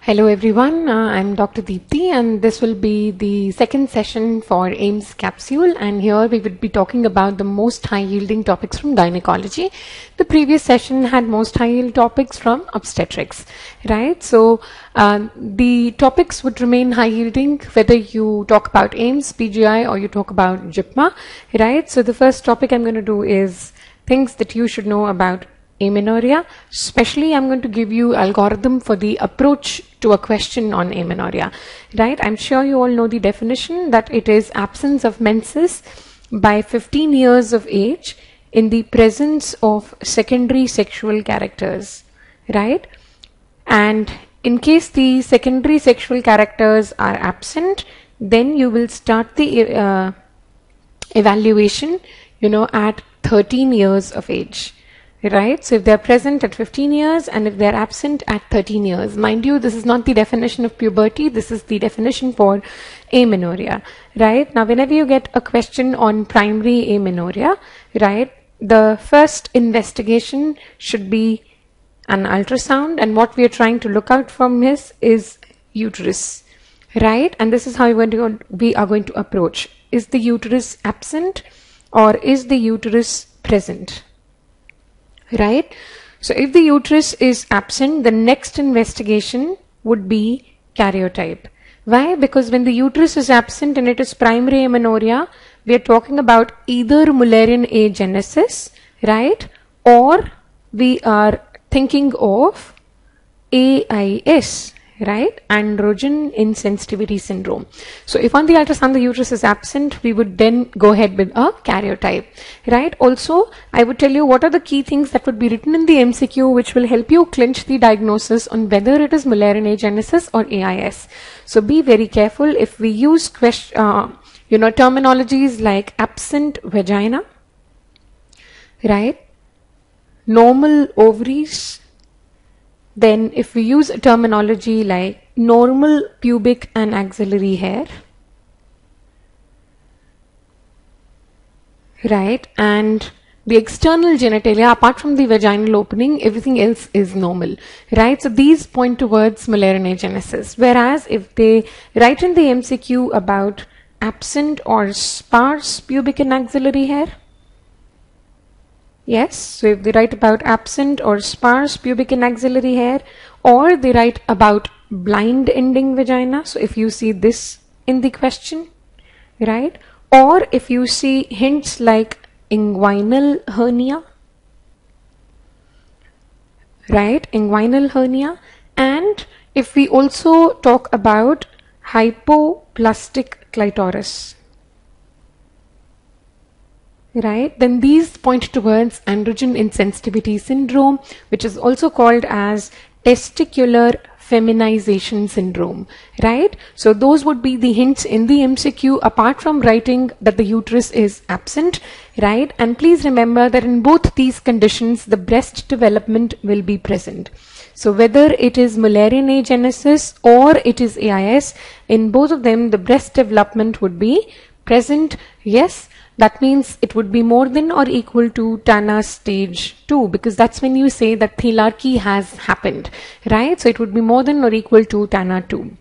Hello everyone, I'm Dr. Deepthi and this will be the second session for Aiims capsule, and here we would be talking about the most high yielding topics from gynecology. The previous session had most high yield topics from obstetrics, right? So the topics would remain high yielding whether you talk about Aiims, PGI or you talk about JIPMA, right? So the first topic I'm going to do is things that you should know about amenorrhea. Especially I'm going to give you algorithm for the approach to a question on amenorrhea, right? I'm sure you all know the definition, that it is absence of menses by 15 years of age in the presence of secondary sexual characters, right? And in case the secondary sexual characters are absent, then you will start the evaluation, at 13 years of age. Right? So if they're present at 15 years and if they're absent at 13 years, mind you, this is not the definition of puberty, this is the definition for amenorrhea, right? Now, whenever you get a question on primary amenorrhea, right, the first investigation should be an ultrasound, and what we are trying to look out from is uterus, right? And this is how we are going to approach. Is the uterus absent or is the uterus present? Right? So if the uterus is absent, the next investigation would be karyotype. Why? Because when the uterus is absent and it is primary amenorrhea, we are talking about either Mullerian agenesis, right? Or we are thinking of AIS, right? Androgen insensitivity syndrome. So if on the ultrasound the uterus is absent, we would then go ahead with a karyotype, right? Also, I would tell you what are the key things that would be written in the MCQ which will help you clinch the diagnosis on whether it is Mullerian agenesis or AIS. So be very careful if we use terminologies like absent vagina, right? Normal ovaries. Then if we use a terminology like normal pubic and axillary hair, right, and the external genitalia, apart from the vaginal opening, everything else is normal, right? So these point towards Mullerian agenesis. Whereas if they write in the MCQ about absent or sparse pubic and axillary hair, yes, so if they write about absent or sparse pubic and axillary hair, or they write about blind ending vagina, so if you see this in the question, right, or if you see hints like inguinal hernia, right, inguinal hernia, and if we also talk about hypoplastic clitoris, right, then these point towards androgen insensitivity syndrome, which is also called as testicular feminization syndrome, right? So those would be the hints in the MCQ apart from writing that the uterus is absent, right? And please remember that in both these conditions, the breast development will be present. So whether it is Mullerian agenesis or it is AIS, in both of them, the breast development would be present, yes. That means it would be more than or equal to Tanner stage 2, because that's when you say that thelarchy has happened, right? So it would be more than or equal to Tanner 2.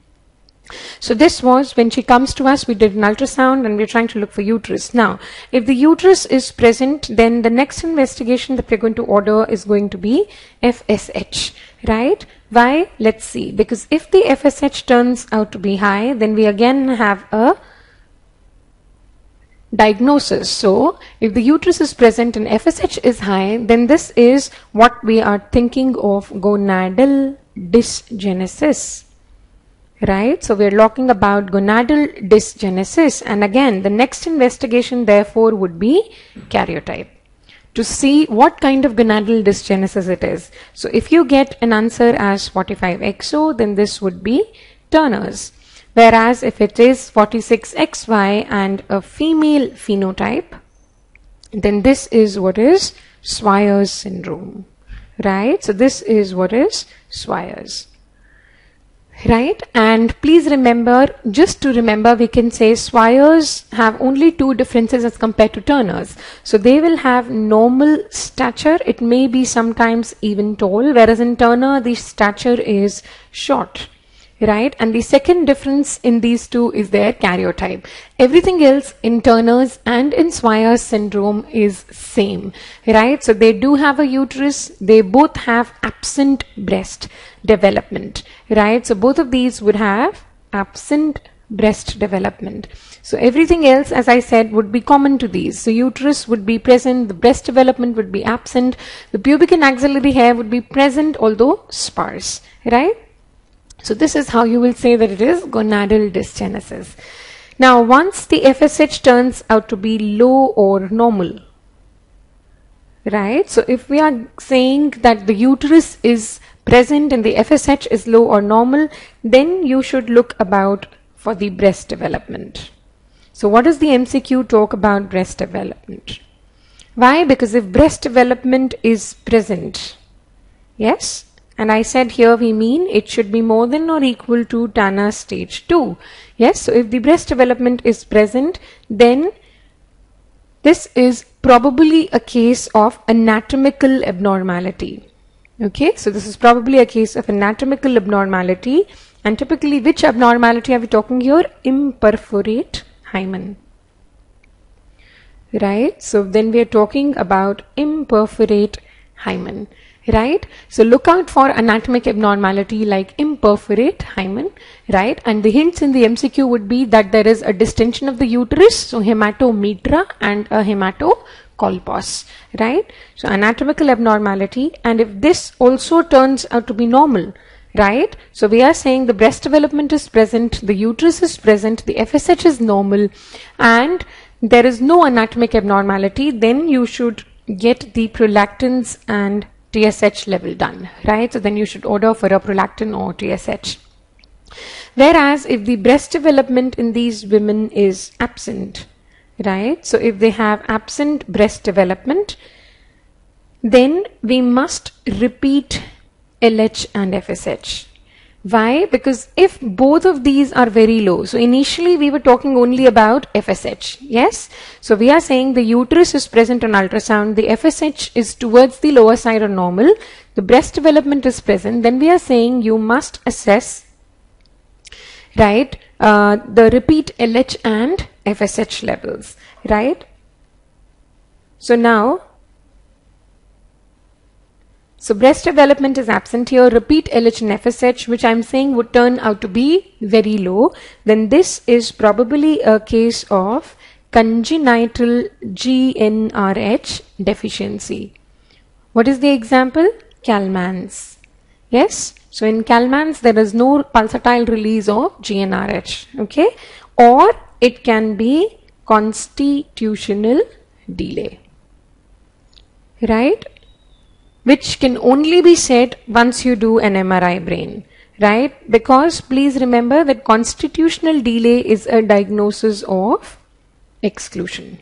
So this was when she comes to us, we did an ultrasound and we're trying to look for uterus. Now, if the uterus is present, then the next investigation that we're going to order is going to be FSH, right? Why? Let's see. Because if the FSH turns out to be high, then we again have a diagnosis. So if the uterus is present and FSH is high, then this is what we are thinking of gonadal dysgenesis, right? So we're talking about gonadal dysgenesis, and again the next investigation therefore would be karyotype to see what kind of gonadal dysgenesis it is. So if you get an answer as 45XO, then this would be Turner's. Whereas if it is 46XY and a female phenotype, then this is what is Swyer's syndrome, right? So this is what is Swyer's, right? And please remember, just to remember, we can say Swyer's have only two differences as compared to Turner's. So they will have normal stature. It may be sometimes even tall, whereas in Turner, the stature is short, right? And the second difference in these two is their karyotype. Everything else in Turner's and in Swyer's syndrome is same, right? So they do have a uterus, they both have absent breast development, right? So both of these would have absent breast development. So everything else, as I said, would be common to these. So uterus would be present, the breast development would be absent, the pubic and axillary hair would be present although sparse, right? So this is how you will say that it is gonadal dysgenesis. Now once the FSH turns out to be low or normal, right? So if we are saying that the uterus is present and the FSH is low or normal, then you should look about for the breast development. So what does the MCQ talk about breast development? Why? Because if breast development is present, yes, and I said here we mean it should be more than or equal to Tanner stage 2. Yes, so if the breast development is present, then this is probably a case of anatomical abnormality. Okay, so this is probably a case of anatomical abnormality. And typically, which abnormality are we talking here? Imperforate hymen. Right? So then we are talking about imperforate hymen. Right? So look out for anatomic abnormality like imperforate hymen. Right? And the hints in the MCQ would be that there is a distension of the uterus, so hematometra and a hematocolpos. Right? So anatomical abnormality, and if this also turns out to be normal, right? So we are saying the breast development is present, the uterus is present, the FSH is normal, and there is no anatomic abnormality, then you should get the prolactins and TSH level done, right? So then you should order for a prolactin or TSH. Whereas if the breast development in these women is absent, right? So if they have absent breast development, then we must repeat LH and FSH. Why? Because if both of these are very low, so initially we were talking only about FSH, yes? So we are saying the uterus is present on ultrasound, the FSH is towards the lower side or normal, the breast development is present, then we are saying you must assess, right, the repeat LH and FSH levels, right? So now, so breast development is absent here, repeat LH and FSH, which I'm saying would turn out to be very low, then this is probably a case of congenital GnRH deficiency. What is the example? Kalman's. Yes, so in Kalman's there is no pulsatile release of GnRH, okay, or it can be constitutional delay, right? Which can only be said once you do an MRI brain, right? Because please remember that constitutional delay is a diagnosis of exclusion.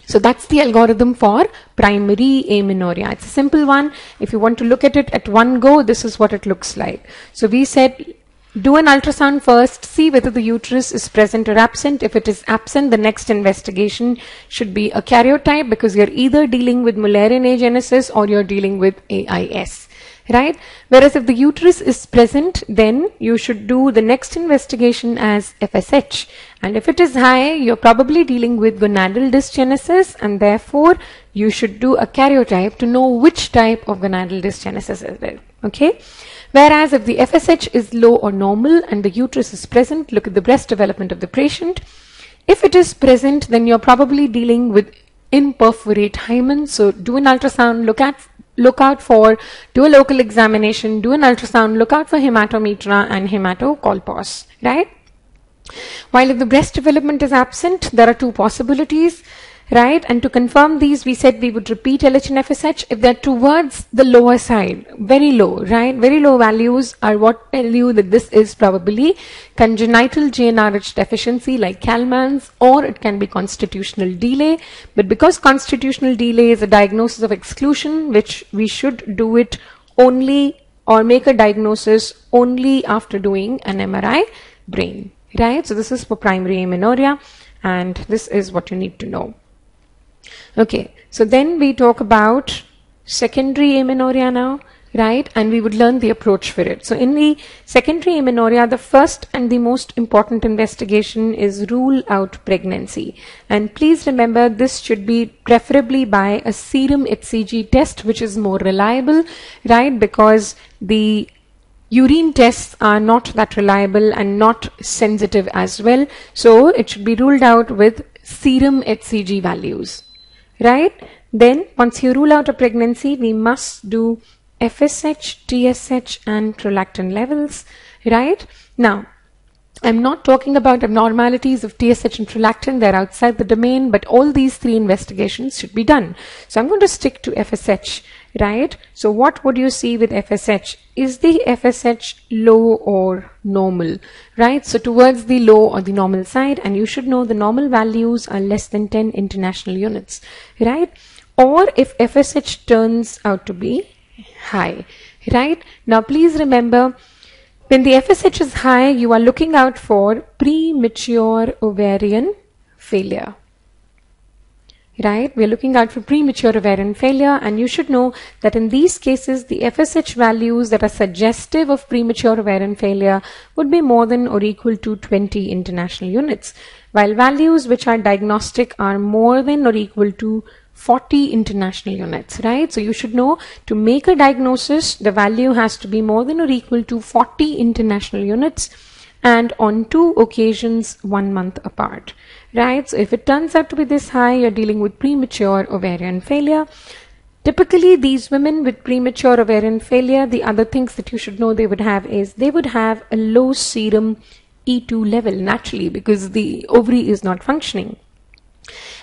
So that's the algorithm for primary amenorrhea. It's a simple one. If you want to look at it at one go, this is what it looks like. So we said do an ultrasound first, see whether the uterus is present or absent. If it is absent, the next investigation should be a karyotype, because you're either dealing with Mullerian agenesis or you're dealing with AIS, right? Whereas if the uterus is present, then you should do the next investigation as FSH. And if it is high, you're probably dealing with gonadal dysgenesis, and therefore you should do a karyotype to know which type of gonadal dysgenesis it is, okay? Whereas if the FSH is low or normal and the uterus is present, look at the breast development of the patient. If it is present, then you're probably dealing with imperforate hymen. So do an ultrasound, look out for, do a local examination, do an ultrasound, look out for hematometra and hematocolpos, right? While if the breast development is absent, there are two possibilities, right? And to confirm these, we said we would repeat LH and FSH. If they're towards the lower side, very low, right? Very low values are what tell you that this is probably congenital GnRH deficiency like Kalman's, or it can be constitutional delay. But because constitutional delay is a diagnosis of exclusion, which we should do it only, or make a diagnosis only after doing an MRI brain, right? So this is for primary amenorrhea, and this is what you need to know. Okay, so then we talk about secondary amenorrhea now. right? And we would learn the approach for it. So in the secondary amenorrhea, the first and the most important investigation is rule out pregnancy. And please remember, this should be preferably by a serum HCG test, which is more reliable, right? Because the urine tests are not that reliable and not sensitive as well. So it should be ruled out with serum HCG values, right? Then once you rule out a pregnancy, we must do FSH, TSH and prolactin levels, right? Now, I'm not talking about abnormalities of TSH and prolactin, they're outside the domain, but all these three investigations should be done. So I'm going to stick to FSH, right? So what would you see with FSH? Is the FSH low or normal, right? So towards the low or the normal side, and you should know the normal values are less than 10 international units, right? Or if FSH turns out to be high, right? Now please remember, when the FSH is high, you are looking out for premature ovarian failure, right? We're looking out for premature ovarian failure, and you should know that in these cases, the FSH values that are suggestive of premature ovarian failure would be more than or equal to 20 international units, while values which are diagnostic are more than or equal to 40 international units, right? So you should know, to make a diagnosis, the value has to be more than or equal to 40 international units, and on 2 occasions 1 month apart, right? So if it turns out to be this high, you're dealing with premature ovarian failure. Typically, these women with premature ovarian failure, the other things that you should know they would have is they would have a low serum E2 level naturally, because the ovary is not functioning.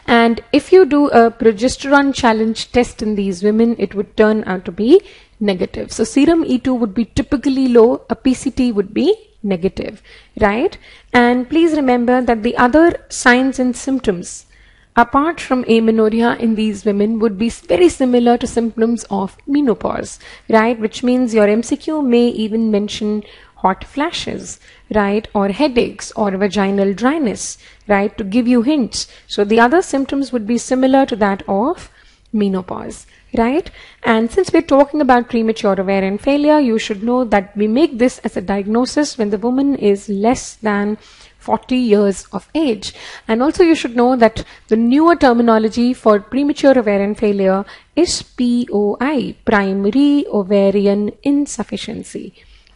And if you do a progesterone challenge test in these women, it would turn out to be negative. So serum E2 would be typically low, a PCT would be negative, right? And please remember that the other signs and symptoms apart from amenorrhea in these women would be very similar to symptoms of menopause, right? Which means your MCQ may even mention hot flashes, right, or headaches or vaginal dryness, right, to give you hints. So the other symptoms would be similar to that of menopause, right? And since we're talking about premature ovarian failure, you should know that we make this as a diagnosis when the woman is less than 40 years of age. And also you should know that the newer terminology for premature ovarian failure is POI, primary ovarian insufficiency,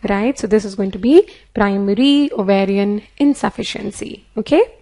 right? So this is going to be primary ovarian insufficiency, okay?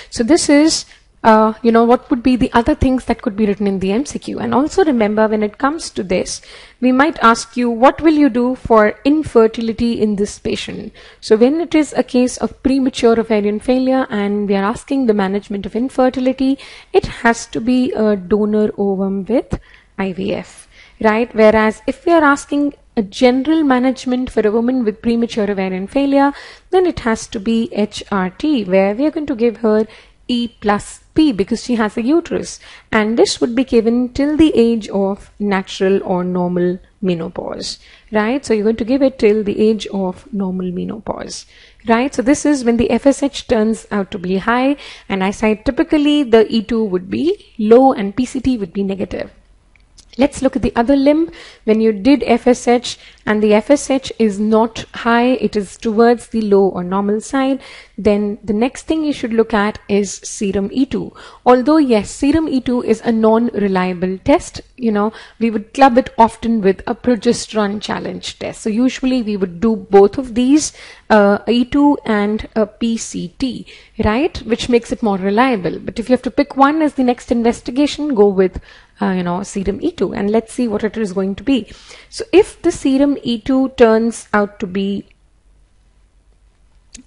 So this is what would be the other things that could be written in the MCQ. And also remember, when it comes to this, we might ask you, what will you do for infertility in this patient? So when it is a case of premature ovarian failure and we are asking the management of infertility, it has to be a donor ovum with IVF, right? Whereas if we are asking a general management for a woman with premature ovarian failure, then it has to be HRT, where we are going to give her E plus P because she has a uterus, and this would be given till the age of natural or normal menopause, right? So you're going to give it till the age of normal menopause, right? So this is when the FSH turns out to be high, and I said typically the E2 would be low and PCT would be negative. Let's look at the other limb. When you did FSH and the FSH is not high, it is towards the low or normal side, then the next thing you should look at is serum E2. Although yes, serum E2 is a non-reliable test, we would club it often with a progesterone challenge test. So usually we would do both of these, E2 and a PCT, right? Which makes it more reliable. But if you have to pick one as the next investigation, go with serum E2, and let's see what it is going to be. So if the serum E2 turns out to be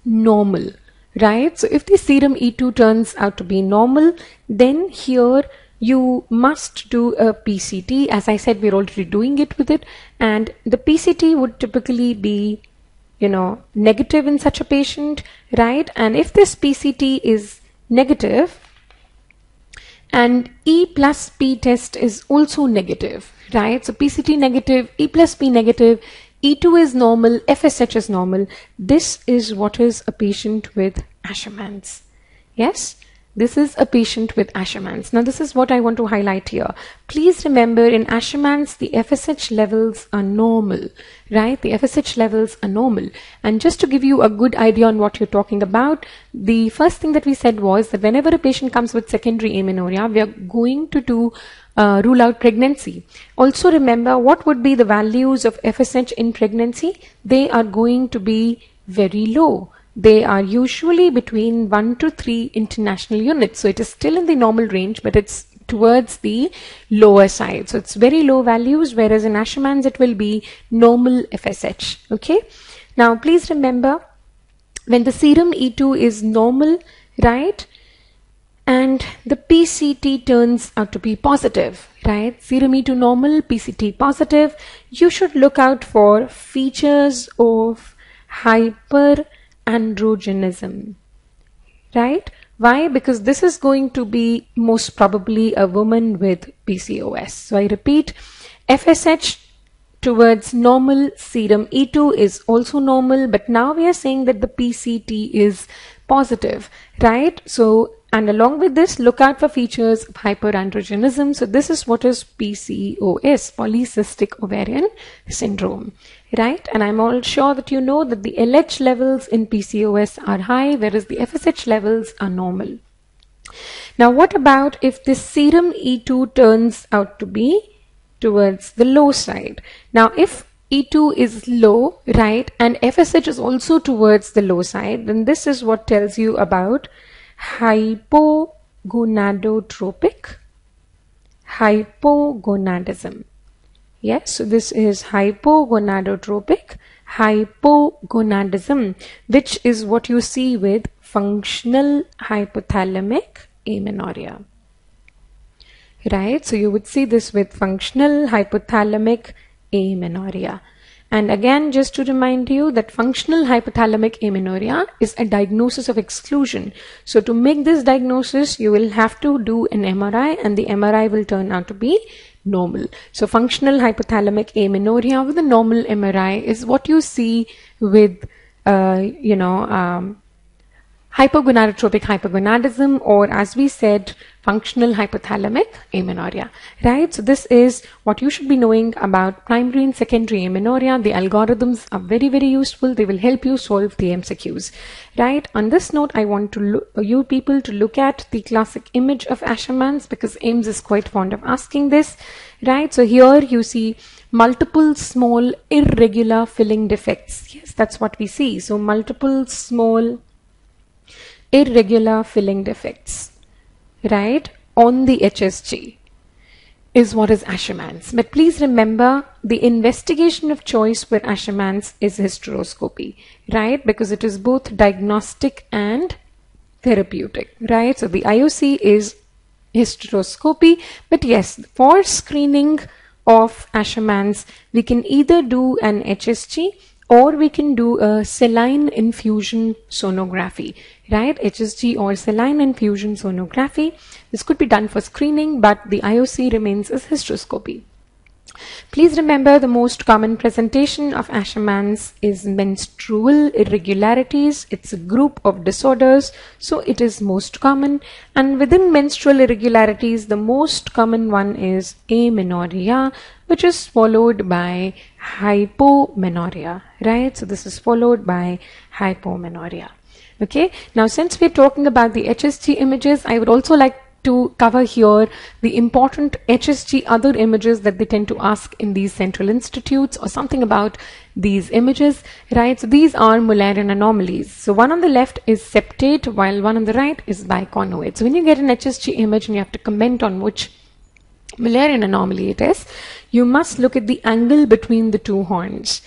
normal, right? So if the serum E2 turns out to be normal, then here you must do a PCT. As I said, we're already doing it with it, and the PCT would typically be negative in such a patient, right? And if this PCT is negative and E plus P test is also negative, right? So PCT negative, E plus P negative, E2 is normal, FSH is normal. This is what is a patient with Asherman's. Yes? this is a patient with Asherman's. Now this is what I want to highlight here. Please remember, in Asherman's the FSH levels are normal, right? The FSH levels are normal. And just to give you a good idea on what you're talking about, the first thing that we said was that whenever a patient comes with secondary amenorrhea, we are going to rule out pregnancy. Also remember, what would be the values of FSH in pregnancy? They are going to be very low. They are usually between 1 to 3 international units. So it is still in the normal range, but it's towards the lower side. So it's very low values, whereas in Asherman's it will be normal FSH. Okay. Now please remember, when the serum E2 is normal, right, and the PCT turns out to be positive, right? Serum E2 normal, PCT positive, you should look out for features of hyperandrogenism, right? Why? Because this is going to be most probably a woman with PCOS. So I repeat, FSH towards normal, serum E2 is also normal, but now we are saying that the PCT is positive, right? So, and along with this, look out for features of hyperandrogenism. So this is what is PCOS, polycystic ovarian syndrome, right? And I'm all sure that you know that the LH levels in PCOS are high, whereas the FSH levels are normal. Now, what about if this serum E2 turns out to be towards the low side? Now, if E2 is low, right, and FSH is also towards the low side, then this is what tells you about hypogonadotropic Yes, so this is hypogonadotropic hypogonadism, which is what you see with functional hypothalamic amenorrhea. Right, so you would see this with functional hypothalamic amenorrhea. And again, just to remind you that functional hypothalamic amenorrhea is a diagnosis of exclusion. So to make this diagnosis, you will have to do an MRI, and the MRI will turn out to be normal. So functional hypothalamic amenorrhea with a normal MRI is what you see with, hypogonadotropic hypogonadism, or as we said, functional hypothalamic amenorrhea, right? So this is what you should be knowing about primary and secondary amenorrhea. The algorithms are very, very useful. They will help you solve the MCQs, right? On this note, I want to you people to look at the classic image of Asherman's, because AIIMS is quite fond of asking this, right? So here you see multiple small irregular filling defects. Yes, that's what we see. So multiple small irregular filling defects, right, on the HSG is what is Asherman's. But please remember, the investigation of choice for Asherman's is hysteroscopy, right, because it is both diagnostic and therapeutic, right? So the IOC is hysteroscopy, but yes, for screening of Asherman's, we can either do an HSG or we can do a saline infusion sonography, right? HSG or saline infusion sonography. This could be done for screening, but the IOC remains as hysteroscopy. Please remember, the most common presentation of Asherman's is menstrual irregularities. It's a group of disorders, so it is most common. And within menstrual irregularities, the most common one is amenorrhea, which is followed by hypomenorrhea, right? So this is followed by hypomenorrhea. Okay, now since we're talking about the HSG images, I would also like to cover here the important HSG other images that they tend to ask in these central institutes, or something about these images, right? So these are Mullerian anomalies. So one on the left is septate, while one on the right is biconvoid. So when you get an HSG image and you have to comment on which Mullerian anomaly it is, you must look at the angle between the two horns,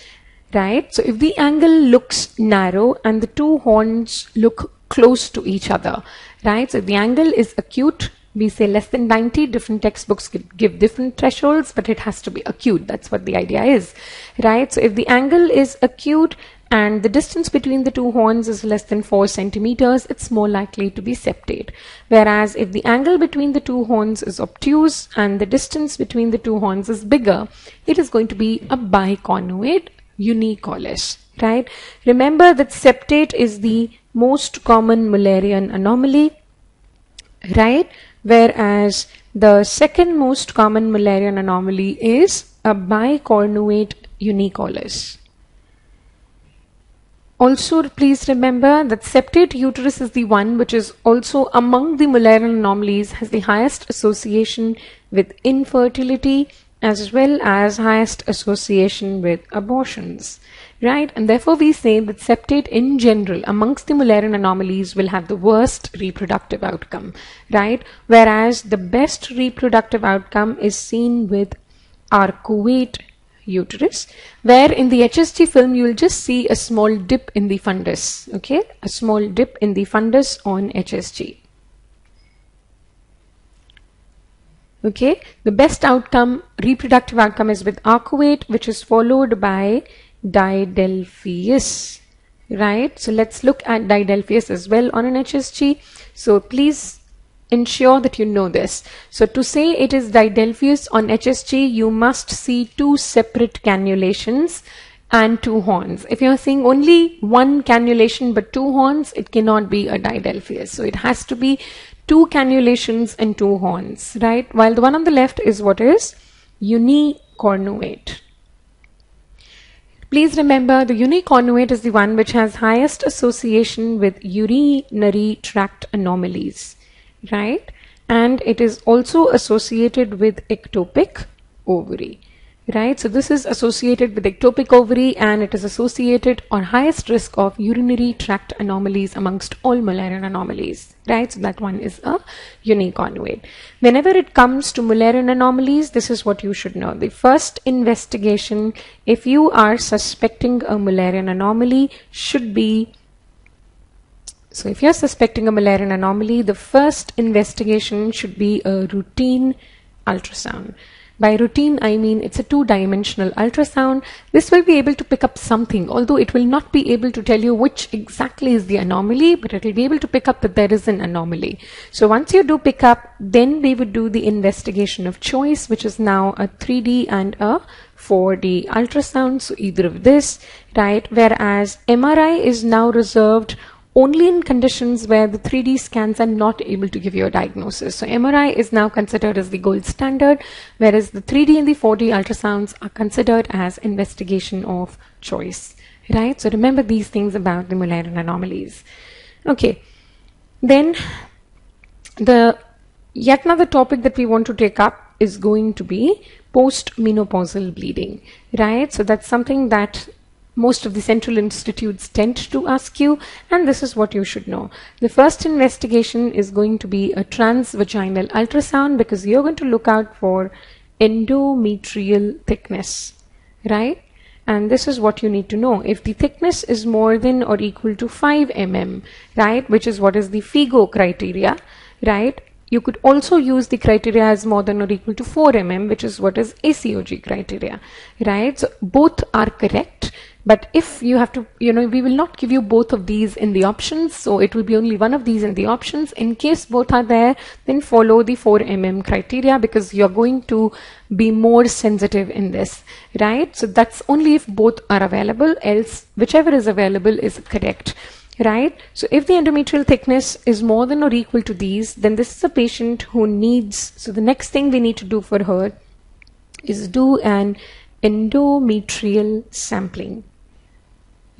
right? So if the angle looks narrow and the two horns look close to each other, right? So if the angle is acute, we say less than 90. Different textbooks give different thresholds, but it has to be acute. That's what the idea is, right? So if the angle is acute and the distance between the two horns is less than 4 centimeters, it's more likely to be septate. Whereas if the angle between the two horns is obtuse and the distance between the two horns is bigger, it is going to be a biconvoid unicollis, right? Remember that septate is the most common Mullerian anomaly, right? Whereas the second most common Mullerian anomaly is a bicornuate unicollis. Also, please remember that septate uterus is the one which is also among the Mullerian anomalies, has the highest association with infertility as well as highest association with abortions, right? And therefore we say that septate in general amongst the Mullerian anomalies will have the worst reproductive outcome, right? Whereas the best reproductive outcome is seen with arcuate uterus, where in the HSG film you will just see a small dip in the fundus, okay, a small dip in the fundus on HSG. Okay, the best outcome, reproductive outcome, is with arcuate, which is followed by didelphius, right? So let's look at didelphius as well on an HSG. So please ensure that you know this. So to say it is didelphius on HSG, you must see two separate cannulations and two horns. If you're seeing only one cannulation but two horns, it cannot be a didelphius. So it has to be two cannulations and two horns, right? While the one on the left is what is unicornuate. Please remember the unicornuate is the one which has highest association with urinary tract anomalies, right? And it is also associated with ectopic ovary, right? So this is associated with ectopic ovary, and it is associated or highest risk of urinary tract anomalies amongst all Mullerian anomalies, right? So that one is a unicornuate. Whenever it comes to Mullerian anomalies, this is what you should know. The first investigation, if you are suspecting a Mullerian anomaly, should be, so if you're suspecting a Mullerian anomaly, the first investigation should be a routine ultrasound. By routine, I mean it's a two-dimensional ultrasound. This will be able to pick up something, although it will not be able to tell you which exactly is the anomaly, but it will be able to pick up that there is an anomaly. So once you do pick up, then we would do the investigation of choice, which is now a 3D and a 4D ultrasound. So either of this, right? Whereas MRI is now reserved only in conditions where the 3D scans are not able to give you a diagnosis. So MRI is now considered as the gold standard, whereas the 3D and the 4D ultrasounds are considered as investigation of choice, right? So remember these things about the Mullerian anomalies. Okay, then the yet another topic that we want to take up is going to be post-menopausal bleeding, right? So that's something that most of the central institutes tend to ask you, and this is what you should know. The first investigation is going to be a transvaginal ultrasound, because you're going to look out for endometrial thickness, right? And this is what you need to know. If the thickness is more than or equal to 5 mm, right, which is what is the FIGO criteria, right? You could also use the criteria as more than or equal to 4 mm, which is what is ACOG criteria, right? So both are correct. But if you have to, we will not give you both of these in the options. So it will be only one of these in the options. In case both are there, then follow the 4 mm criteria, because you're going to be more sensitive in this, right? So that's only if both are available, else whichever is available is correct, right? So if the endometrial thickness is more than or equal to these, then this is a patient who needs, so the next thing we need to do for her is do an endometrial sampling.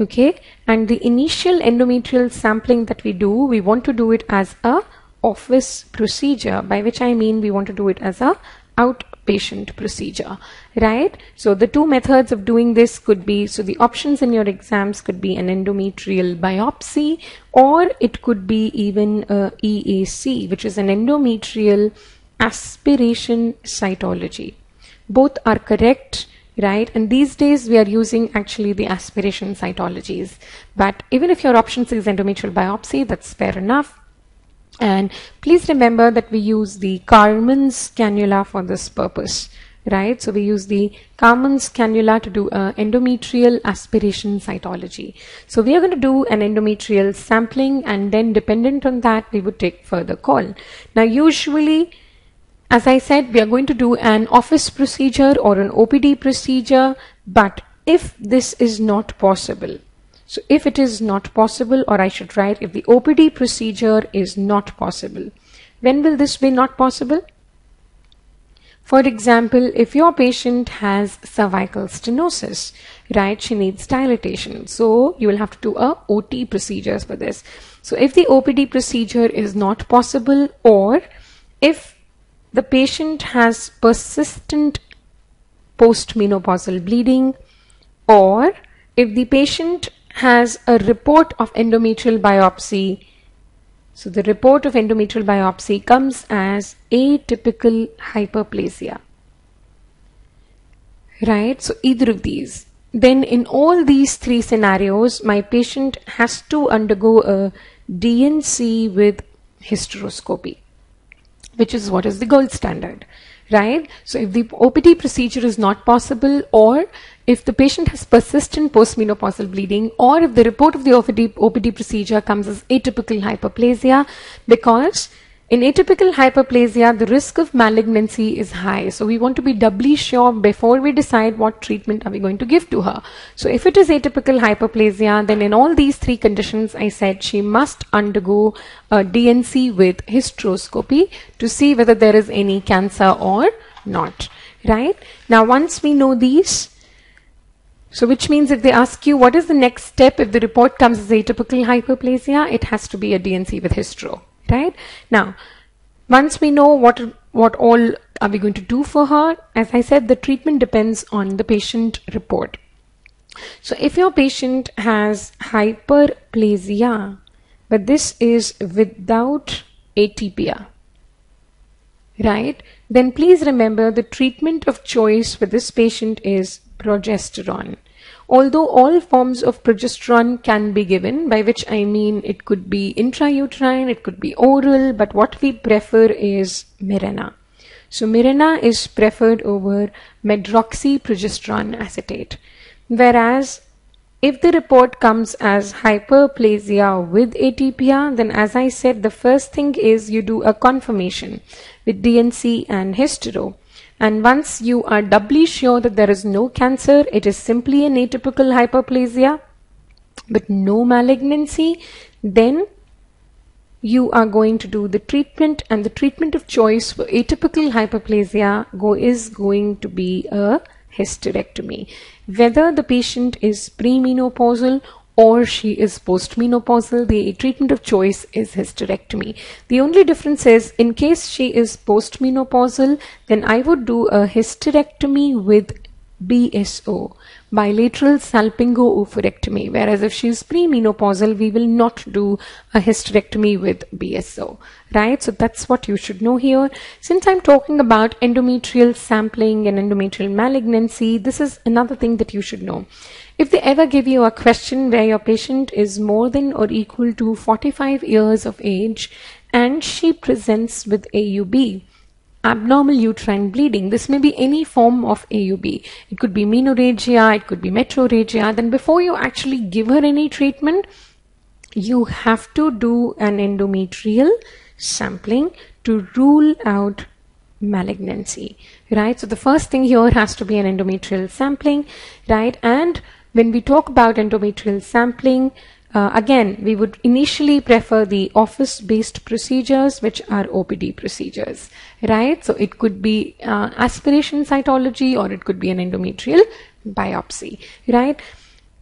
Okay, and the initial endometrial sampling that we do, we want to do it as a office procedure, by which I mean we want to do it as a outpatient procedure, right? So the two methods of doing this could be, so the options in your exams could be an endometrial biopsy, or it could be even a EAC, which is an endometrial aspiration cytology. Both are correct, right? And these days we are using actually the aspiration cytologies, but even if your option is endometrial biopsy, that's fair enough. And please remember that we use the Carmen's cannula for this purpose, right? So we use the Carmen's cannula to do endometrial aspiration cytology. So we are going to do an endometrial sampling, and then dependent on that we would take further call. Now usually, as I said, we are going to do an office procedure or an OPD procedure, but if this is not possible, so if it is not possible, or I should write, if the OPD procedure is not possible, When will this be not possible? For example, if your patient has cervical stenosis, right, she needs dilatation. So you will have to do a OT procedures for this. So if the OPD procedure is not possible, or if the patient has persistent postmenopausal bleeding, or if the patient has a report of endometrial biopsy, so the report of endometrial biopsy comes as atypical hyperplasia, right? So either of these. Then in all these three scenarios, my patient has to undergo a DNC with hysteroscopy, which is what is the gold standard, right? So if the OPD procedure is not possible, or if the patient has persistent postmenopausal bleeding, or if the report of the OPD procedure comes as atypical hyperplasia, because in atypical hyperplasia, the risk of malignancy is high. So we want to be doubly sure before we decide what treatment are we going to give to her. So if it is atypical hyperplasia, then in all these three conditions, I said she must undergo a DNC with hysteroscopy to see whether there is any cancer or not, right? Now, once we know these, so which means if they ask you what is the next step if the report comes as atypical hyperplasia, it has to be a DNC with hystero. Right? Now, once we know what all are we going to do for her, as I said, the treatment depends on the patient report. So if your patient has hyperplasia, but this is without atypia, right, then please remember the treatment of choice for this patient is progesterone. Although all forms of progesterone can be given, by which I mean it could be intrauterine, it could be oral, but what we prefer is Mirena. So Mirena is preferred over medroxyprogesterone acetate. Whereas if the report comes as hyperplasia with atypia, then as I said, the first thing is you do a confirmation with DNC and hystero. And once you are doubly sure that there is no cancer, it is simply an atypical hyperplasia, but no malignancy, then you are going to do the treatment, and the treatment of choice for atypical hyperplasia is going to be a hysterectomy. Whether the patient is premenopausal or she is postmenopausal, the treatment of choice is hysterectomy. The only difference is, in case she is postmenopausal, then I would do a hysterectomy with BSO, bilateral salpingo-oophorectomy, whereas if she is premenopausal, we will not do a hysterectomy with BSO, right? So that's what you should know here. Since I'm talking about endometrial sampling and endometrial malignancy, this is another thing that you should know. If they ever give you a question where your patient is more than or equal to 45 years of age and she presents with AUB, abnormal uterine bleeding, this may be any form of AUB. It could be menorrhagia, it could be metrorrhagia. Then before you actually give her any treatment, you have to do an endometrial sampling to rule out malignancy, right? So the first thing here has to be an endometrial sampling, right? And when we talk about endometrial sampling, again, we would initially prefer the office-based procedures, which are OPD procedures, right? So it could be aspiration cytology, or it could be an endometrial biopsy, right?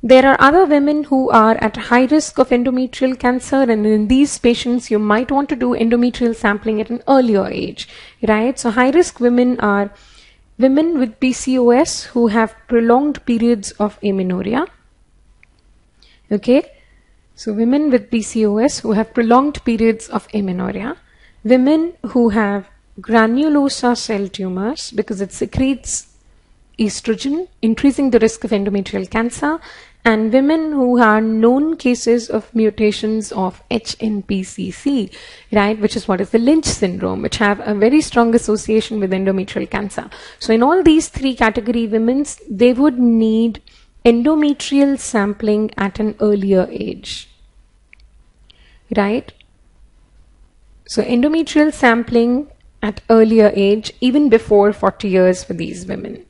There are other women who are at high risk of endometrial cancer, and in these patients, you might want to do endometrial sampling at an earlier age, right? So high-risk women are women with PCOS who have prolonged periods of amenorrhea, okay? So women with PCOS who have prolonged periods of amenorrhea, women who have granulosa cell tumors because it secretes estrogen, increasing the risk of endometrial cancer, and women who are known cases of mutations of HNPCC, right, which is what is the Lynch syndrome, which have a very strong association with endometrial cancer. So in all these three category women, they would need endometrial sampling at an earlier age, right? So endometrial sampling at earlier age, even before 40 years for these women,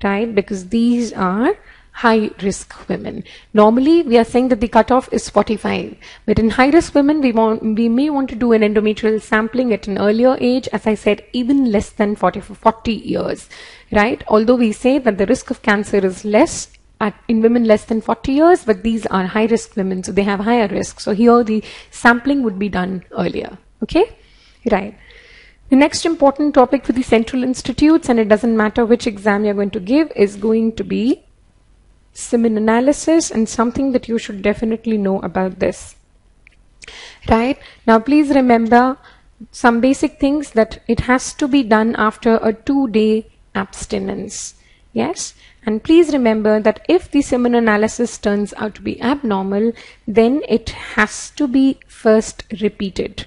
right? Because these are high risk women. Normally we are saying that the cutoff is 45, but in high risk women we may want to do an endometrial sampling at an earlier age, as I said, even less than 40 years, right? Although we say that the risk of cancer is less in women less than 40 years, but these are high risk women, so they have higher risk. So here the sampling would be done earlier. Okay, right. The next important topic for the central institutes, and it doesn't matter which exam you're going to give, is going to be semen analysis, and something that you should definitely know about this. Right, now please remember some basic things, that it has to be done after a 2-day abstinence. Yes, and please remember that if the semen analysis turns out to be abnormal, then it has to be first repeated,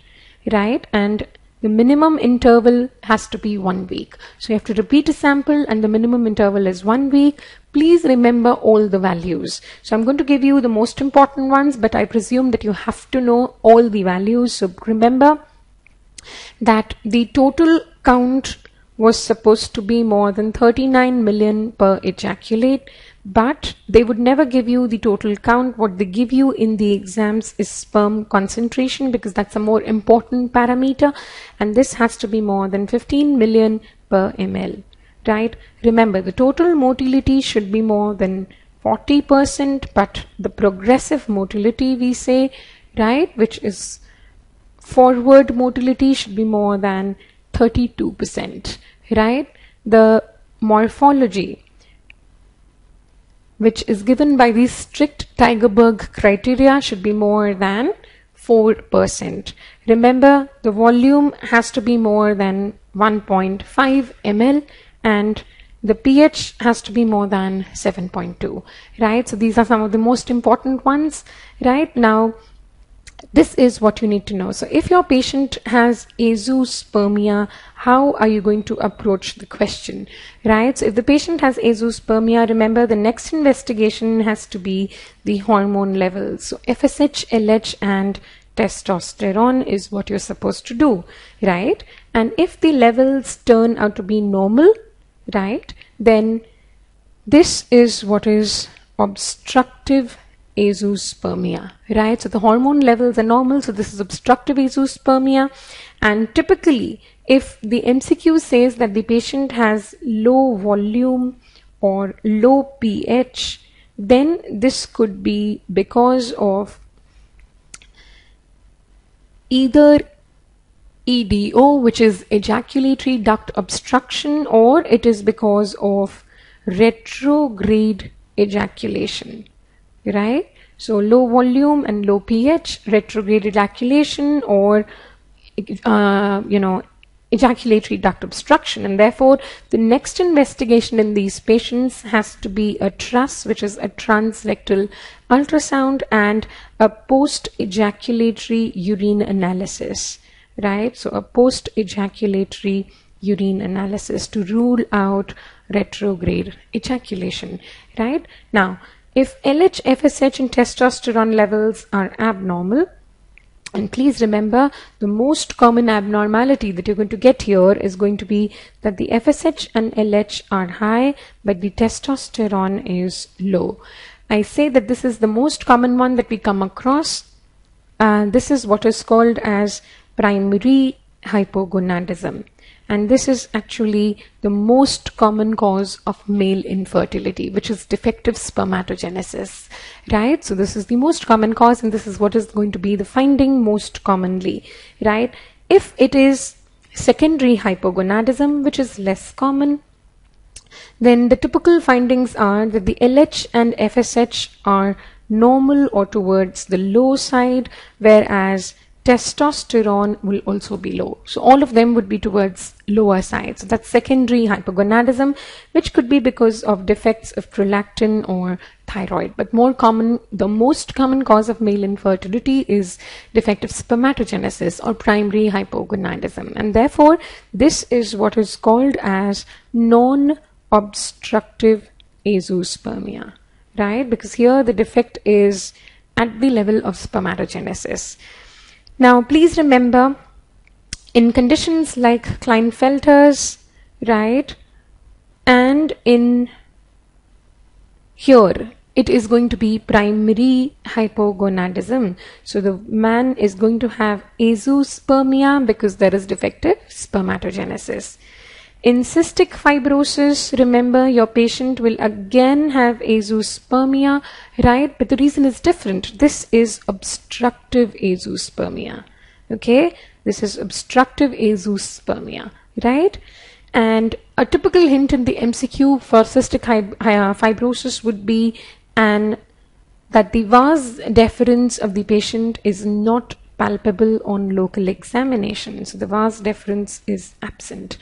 right? And the minimum interval has to be 1 week. So you have to repeat a sample and the minimum interval is 1 week. Please remember all the values. So I'm going to give you the most important ones, but I presume that you have to know all the values. So remember that the total count was supposed to be more than 39 million per ejaculate, but they would never give you the total count. What they give you in the exams is sperm concentration, because that's a more important parameter, and this has to be more than 15 million per ml, right? Remember, the total motility should be more than 40%, but the progressive motility we say, right, which is forward motility, should be more than 32%, right? The morphology, which is given by the strict Tigerberg criteria, should be more than 4%. Remember, the volume has to be more than 1.5 ml and the pH has to be more than 7.2, right? So these are some of the most important ones, right? Now, this is what you need to know. So if your patient has azoospermia, how are you going to approach the question, right? So if the patient has azoospermia, remember the next investigation has to be the hormone levels. So FSH, LH and testosterone is what you're supposed to do, right? And if the levels turn out to be normal, right, then this is what is obstructive azoospermia, right? So the hormone levels are normal, so this is obstructive azoospermia. And typically, if the MCQ says that the patient has low volume or low pH, then this could be because of either EDO, which is ejaculatory duct obstruction, or it is because of retrograde ejaculation, right? So low volume and low pH, retrograde ejaculation, or ejaculatory duct obstruction. And therefore the next investigation in these patients has to be a TRUS, which is a transrectal ultrasound, and a post-ejaculatory urine analysis, right? So a post-ejaculatory urine analysis to rule out retrograde ejaculation, right? Now, if LH, FSH and testosterone levels are abnormal, and please remember, the most common abnormality that you're going to get here is going to be that the FSH and LH are high, but the testosterone is low. I say that this is the most common one that we come across. This is what is called as primary hypogonadism. And this is actually the most common cause of male infertility, which is defective spermatogenesis, right? So this is the most common cause, and this is what is going to be the finding most commonly, right? If it is secondary hypogonadism, which is less common, then the typical findings are that the LH and FSH are normal or towards the low side, whereas testosterone will also be low. So all of them would be towards lower side. So that's secondary hypogonadism, which could be because of defects of prolactin or thyroid. But the most common cause of male infertility is defective spermatogenesis or primary hypogonadism. And therefore, this is what is called as non-obstructive azoospermia, right? Because here the defect is at the level of spermatogenesis. Now, please remember, in conditions like Klinefelter's, right, and in here it is going to be primary hypogonadism. So the man is going to have azoospermia because there is defective spermatogenesis. In cystic fibrosis, remember, your patient will again have azoospermia, right? But the reason is different. This is obstructive azoospermia. Okay, this is obstructive azoospermia, right? And a typical hint in the MCQ for cystic fibrosis would be that the vas deferens of the patient is not palpable on local examination. So the vas deferens is absent,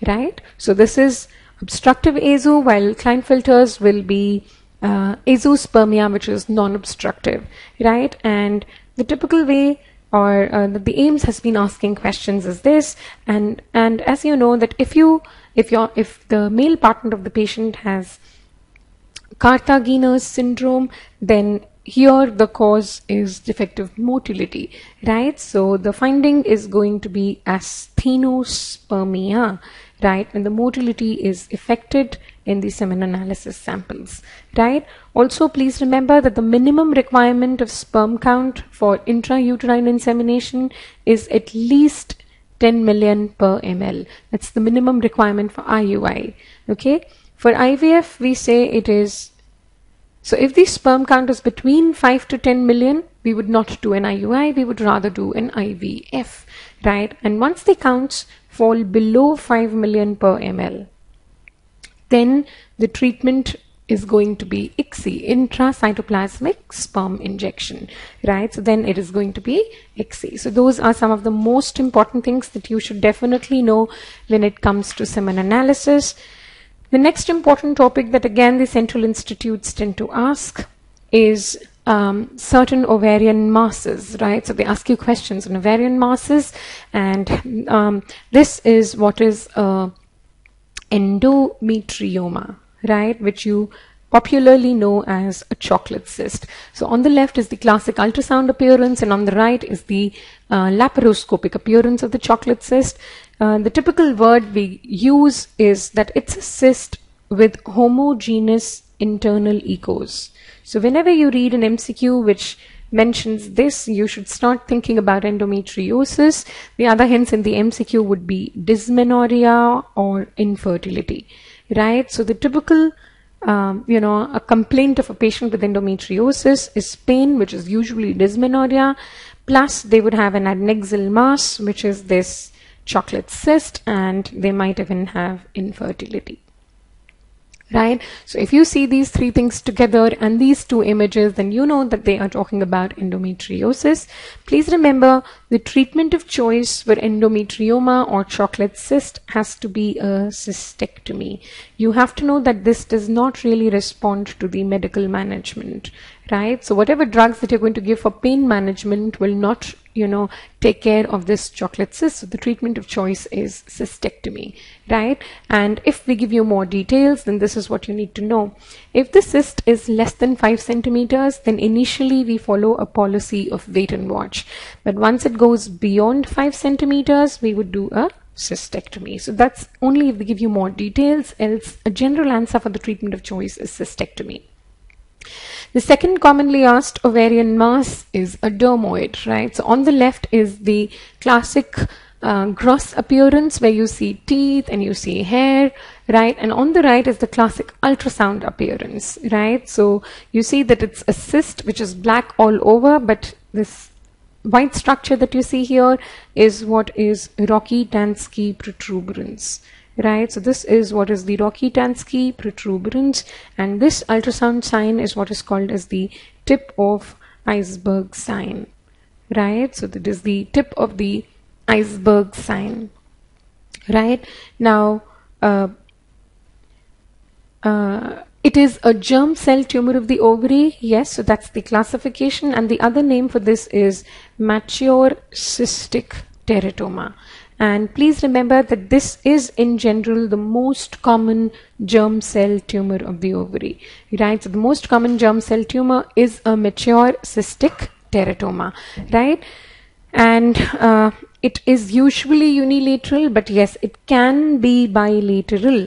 right? So this is obstructive azo, while Klinefelter's will be azoospermia, which is non-obstructive, right? And the typical way or that the Aiims has been asking questions is this, and as you know that if the male partner of the patient has Carthagener's syndrome, then here the cause is defective motility, right? So the finding is going to be asthenospermia, right? And the motility is affected in the semen analysis samples, right? Also, please remember that the minimum requirement of sperm count for intrauterine insemination is at least 10 million per ml. That's the minimum requirement for IUI, okay? For IVF, we say it is, so if the sperm count is between 5 to 10 million, we would not do an IUI, we would rather do an IVF, right? And once the counts fall below 5 million per ml, then the treatment is going to be ICSI, intracytoplasmic sperm injection, right? So then it is going to be ICSI. So those are some of the most important things that you should definitely know when it comes to semen analysis. The next important topic that again the central institutes tend to ask is certain ovarian masses, right? So they ask you questions on ovarian masses, and this is what is endometrioma, right, which you popularly know as a chocolate cyst. So on the left is the classic ultrasound appearance, and on the right is the laparoscopic appearance of the chocolate cyst. The typical word we use is that it's a cyst with homogeneous internal echos. So whenever you read an MCQ which mentions this, you should start thinking about endometriosis. The other hints in the MCQ would be dysmenorrhea or infertility, right? So the typical a complaint of a patient with endometriosis is pain, which is usually dysmenorrhea, plus they would have an adnexal mass, which is this chocolate cyst, and they might even have infertility, right? So if you see these three things together and these two images, then you know that they are talking about endometriosis. Please remember, the treatment of choice for endometrioma or chocolate cyst has to be a cystectomy. You have to know that this does not really respond to the medical management, right? So whatever drugs that you're going to give for pain management will not, take care of this chocolate cyst. So the treatment of choice is cystectomy, right? And if we give you more details, then this is what you need to know. If the cyst is less than 5 centimeters, then initially we follow a policy of wait and watch. But once it goes beyond 5 centimeters, we would do a cystectomy. So that's only if they give you more details, else a general answer for the treatment of choice is cystectomy. The second commonly asked ovarian mass is a dermoid, right? So on the left is the classic gross appearance where you see teeth and you see hair, right? And on the right is the classic ultrasound appearance, right? So you see that it's a cyst which is black all over, but this white structure that you see here is what is Rokitansky protuberance, right? So this is what is the Rokitansky protuberance, and this ultrasound sign is what is called as the tip of iceberg sign, right? So that is the tip of the iceberg sign, right? Now it is a germ cell tumor of the ovary, yes, so that's the classification, and the other name for this is mature cystic teratoma. And please remember that this is in general the most common germ cell tumor of the ovary, right? So the most common germ cell tumor is a mature cystic teratoma, right? And it is usually unilateral, but yes, it can be bilateral,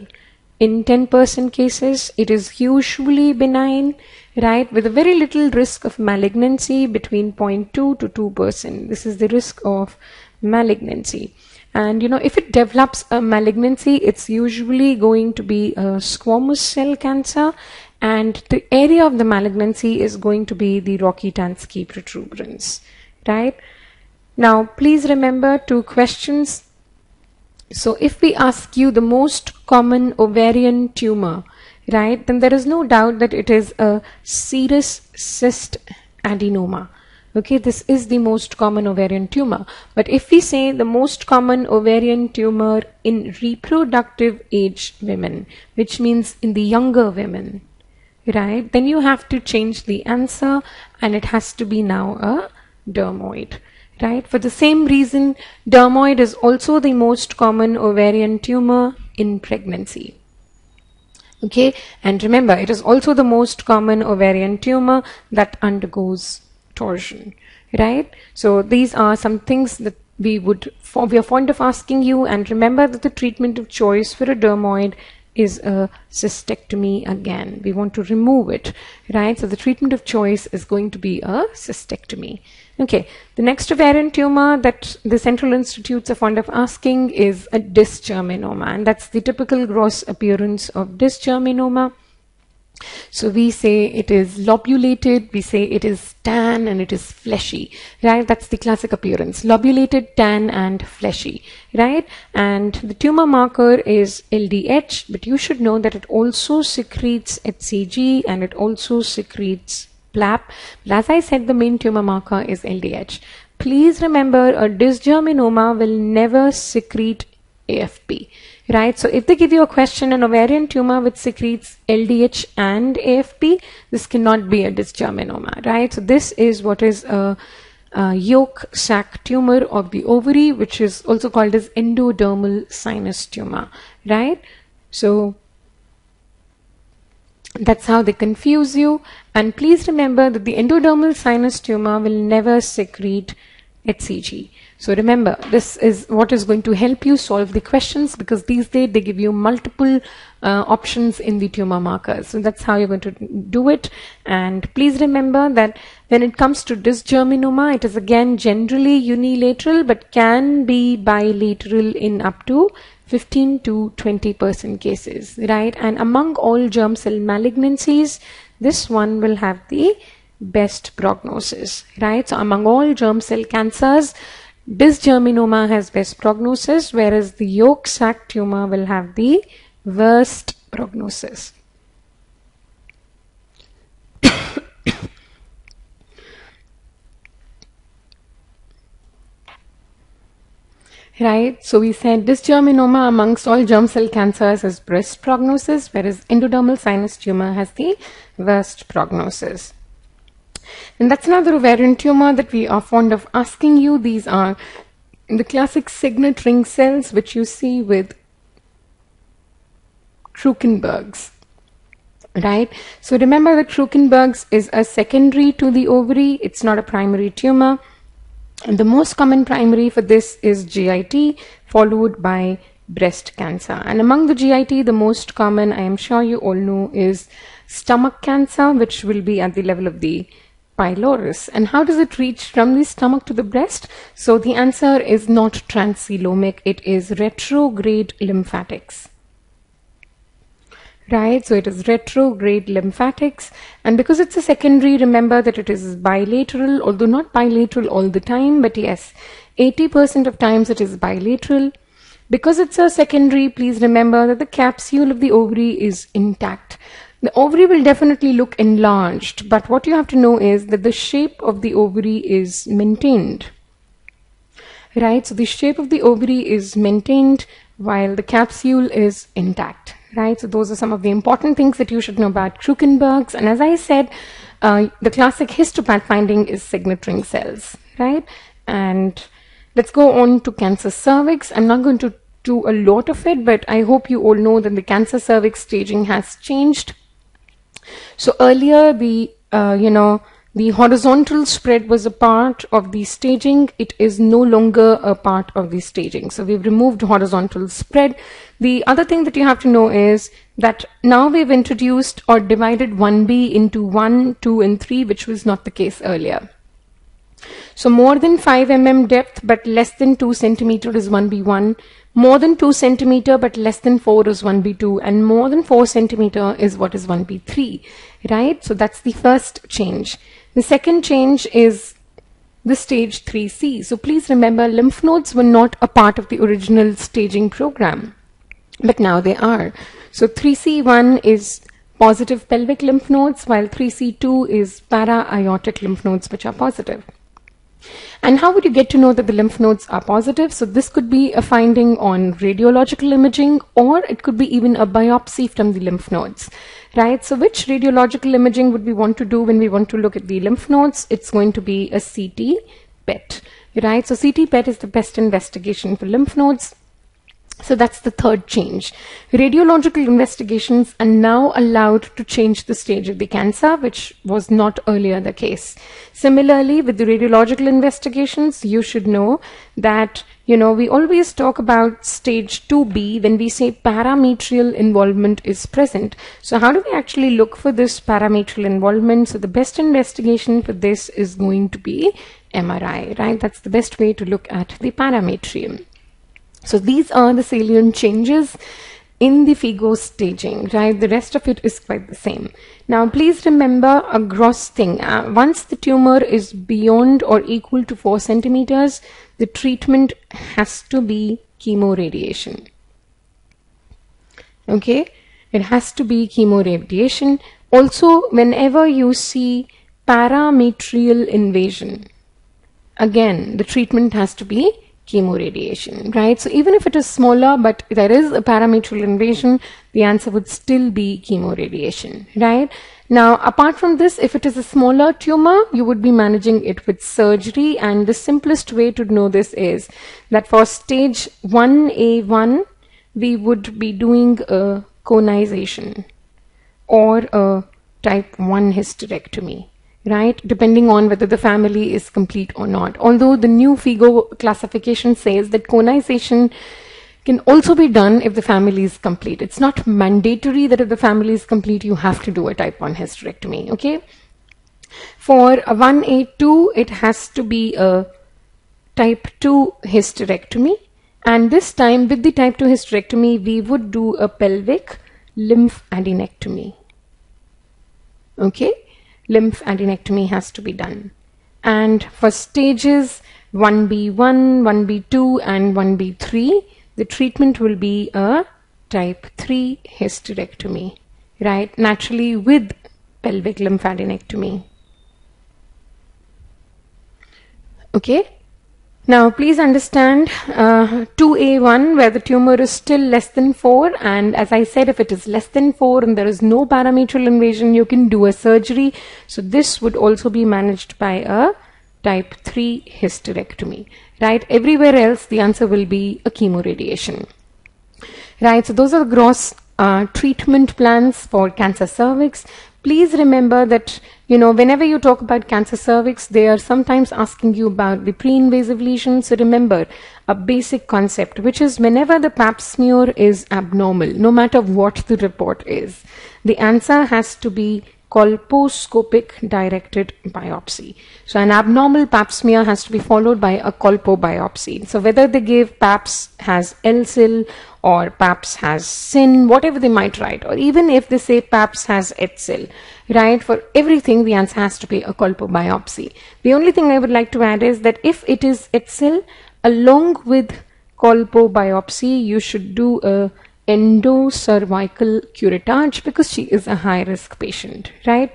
in 10% cases. It is usually benign, right, with a very little risk of malignancy between 0.2 to 2%. This is the risk of malignancy. And if it develops a malignancy, it's usually going to be a squamous cell cancer, and the area of the malignancy is going to be the Rokitansky protuberance, right? Now, please remember 2 questions. So if we ask you the most common ovarian tumor, right, then there is no doubt that it is a serous cyst adenoma. Okay, this is the most common ovarian tumor. But if we say the most common ovarian tumor in reproductive age women, which means in the younger women, right, then you have to change the answer, and it has to be now a dermoid. Right? For the same reason, dermoid is also the most common ovarian tumor in pregnancy. Okay, and remember, it is also the most common ovarian tumor that undergoes torsion. Right? So these are some things that we are fond of asking you, and remember that the treatment of choice for a dermoid is a cystectomy again. We want to remove it, right? So the treatment of choice is going to be a cystectomy. Okay, the next ovarian tumor that the central institutes are fond of asking is a dysgerminoma, and that's the typical gross appearance of dysgerminoma. So we say it is lobulated, we say it is tan, and it is fleshy, right? That's the classic appearance, lobulated, tan, and fleshy, right? And the tumor marker is LDH, but you should know that it also secretes HCG and it also secretes PLAP. But as I said, the main tumor marker is LDH. Please remember, a dysgerminoma will never secrete AFP. Right, so if they give you a question, an ovarian tumor which secretes LDH and AFP, this cannot be a dysgerminoma, right? So this is what is a yolk sac tumor of the ovary, which is also called as endodermal sinus tumor, right? So that's how they confuse you. And please remember that the endodermal sinus tumor will never secrete HCG. So remember, this is what is going to help you solve the questions, because these days they give you multiple options in the tumor markers. So that's how you're going to do it. And please remember that when it comes to dysgerminoma, it is again generally unilateral, but can be bilateral in up to 15 to 20% cases, right? And among all germ cell malignancies, this one will have the best prognosis, right? So among all germ cell cancers, dysgerminoma has best prognosis, whereas the yolk sac tumor will have the worst prognosis. Right, so we said dysgerminoma amongst all germ cell cancers has best prognosis, whereas endodermal sinus tumor has the worst prognosis. And that's another ovarian tumor that we are fond of asking you. These are the classic signet ring cells which you see with Krukenberg's, right? So remember that Krukenberg's is a secondary to the ovary. It's not a primary tumor. And the most common primary for this is GIT, followed by breast cancer. And among the GIT, the most common, I am sure you all know, is stomach cancer, which will be at the level of the pylorus. And how does it reach from the stomach to the breast? So the answer is not transcoelomic, it is retrograde lymphatics. Right, so it is retrograde lymphatics, and because it's a secondary, remember that it is bilateral, although not bilateral all the time, but yes, 80% of times it is bilateral. Because it's a secondary, please remember that the capsule of the ovary is intact. The ovary will definitely look enlarged, but what you have to know is that the shape of the ovary is maintained. Right, so the shape of the ovary is maintained while the capsule is intact. Right, so those are some of the important things that you should know about Krukenberg's. And as I said, the classic histopath finding is signet ring cells, right? And let's go on to cancer cervix. I'm not going to do a lot of it, but I hope you all know that the cancer cervix staging has changed. So earlier, the horizontal spread was a part of the staging. It is no longer a part of the staging. So we've removed horizontal spread. The other thing that you have to know is that now we've introduced or divided 1B into 1, 2 and 3, which was not the case earlier. So more than 5 mm depth but less than 2 centimeter is 1B1, more than 2 centimeter but less than 4 is 1B2, and more than 4 centimeter is what is 1B3, right? So that's the first change. The second change is the stage 3C. So please remember, lymph nodes were not a part of the original staging program, but now they are. So 3C1 is positive pelvic lymph nodes, while 3C2 is para-aortic lymph nodes, which are positive. And how would you get to know that the lymph nodes are positive? So this could be a finding on radiological imaging, or it could be even a biopsy from the lymph nodes, right? So which radiological imaging would we want to do when we want to look at the lymph nodes? It's going to be a CT PET, right? So CT PET is the best investigation for lymph nodes. So that's the third change. Radiological investigations are now allowed to change the stage of the cancer, which was not earlier the case. Similarly, with the radiological investigations, you should know that, we always talk about stage 2B when we say parametrial involvement is present. So how do we actually look for this parametrial involvement? So the best investigation for this is going to be MRI, right? That's the best way to look at the parametrium. So these are the salient changes in the FIGO staging, right? The rest of it is quite the same. Now, please remember a gross thing. Once the tumor is beyond or equal to 4 centimeters, the treatment has to be chemoradiation. Okay? It has to be chemoradiation. Also, whenever you see parametrial invasion, again, the treatment has to be chemoradiation, right? So even if it is smaller, but there is a parametrial invasion, the answer would still be chemoradiation, right? Now, apart from this, if it is a smaller tumor, you would be managing it with surgery, and the simplest way to know this is that for stage 1A1, we would be doing a conization or a type 1 hysterectomy, right? Depending on whether the family is complete or not. Although the new FIGO classification says that conization can also be done if the family is complete. It's not mandatory that if the family is complete, you have to do a type 1 hysterectomy, okay? For a 1A2, it has to be a type 2 hysterectomy. And this time with the type 2 hysterectomy, we would do a pelvic lymphadenectomy, okay? Lymphadenectomy has to be done. And for stages 1B1, 1B2 and 1B3, the treatment will be a type 3 hysterectomy, right? Naturally with pelvic lymphadenectomy. Okay? Now please understand 2A1 where the tumor is still less than 4, and as I said, if it is less than 4 and there is no parametrial invasion, you can do a surgery. So this would also be managed by a type 3 hysterectomy, right? Everywhere else the answer will be a chemoradiation, right? So those are the gross treatment plans for cancer cervix. Please remember that, whenever you talk about cancer cervix, they are sometimes asking you about the pre-invasive lesions. So remember a basic concept, which is whenever the pap smear is abnormal, no matter what the report is, the answer has to be colposcopic directed biopsy. So an abnormal pap smear has to be followed by a colpobiopsy. So whether they give paps has LCIL or paps has SIN, whatever they might write, or even if they say paps has HCIL, right? For everything, the answer has to be a colpobiopsy. The only thing I would like to add is that if it is HCIL, along with colpobiopsy, you should do a endocervical curettage because she is a high-risk patient, right?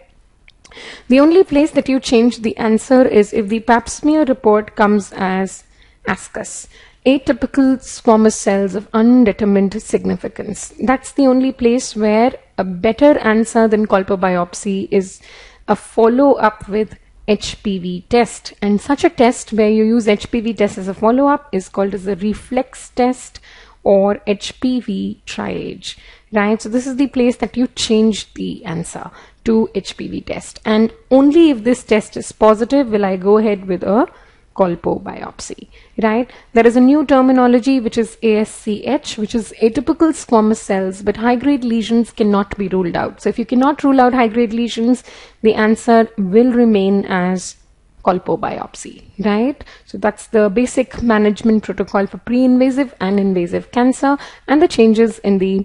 The only place that you change the answer is if the pap smear report comes as ASCUS, atypical squamous cells of undetermined significance. That's the only place where a better answer than colpobiopsy is a follow-up with HPV test. And such a test where you use HPV test as a follow-up is called as a reflex test or HPV triage, right? So this is the place that you change the answer to HPV test. And only if this test is positive will I go ahead with a colpobiopsy, right? There is a new terminology which is ASCH, which is atypical squamous cells, but high-grade lesions cannot be ruled out. So if you cannot rule out high-grade lesions, the answer will remain as colpobiopsy, right? So that's the basic management protocol for pre-invasive and invasive cancer and the changes in the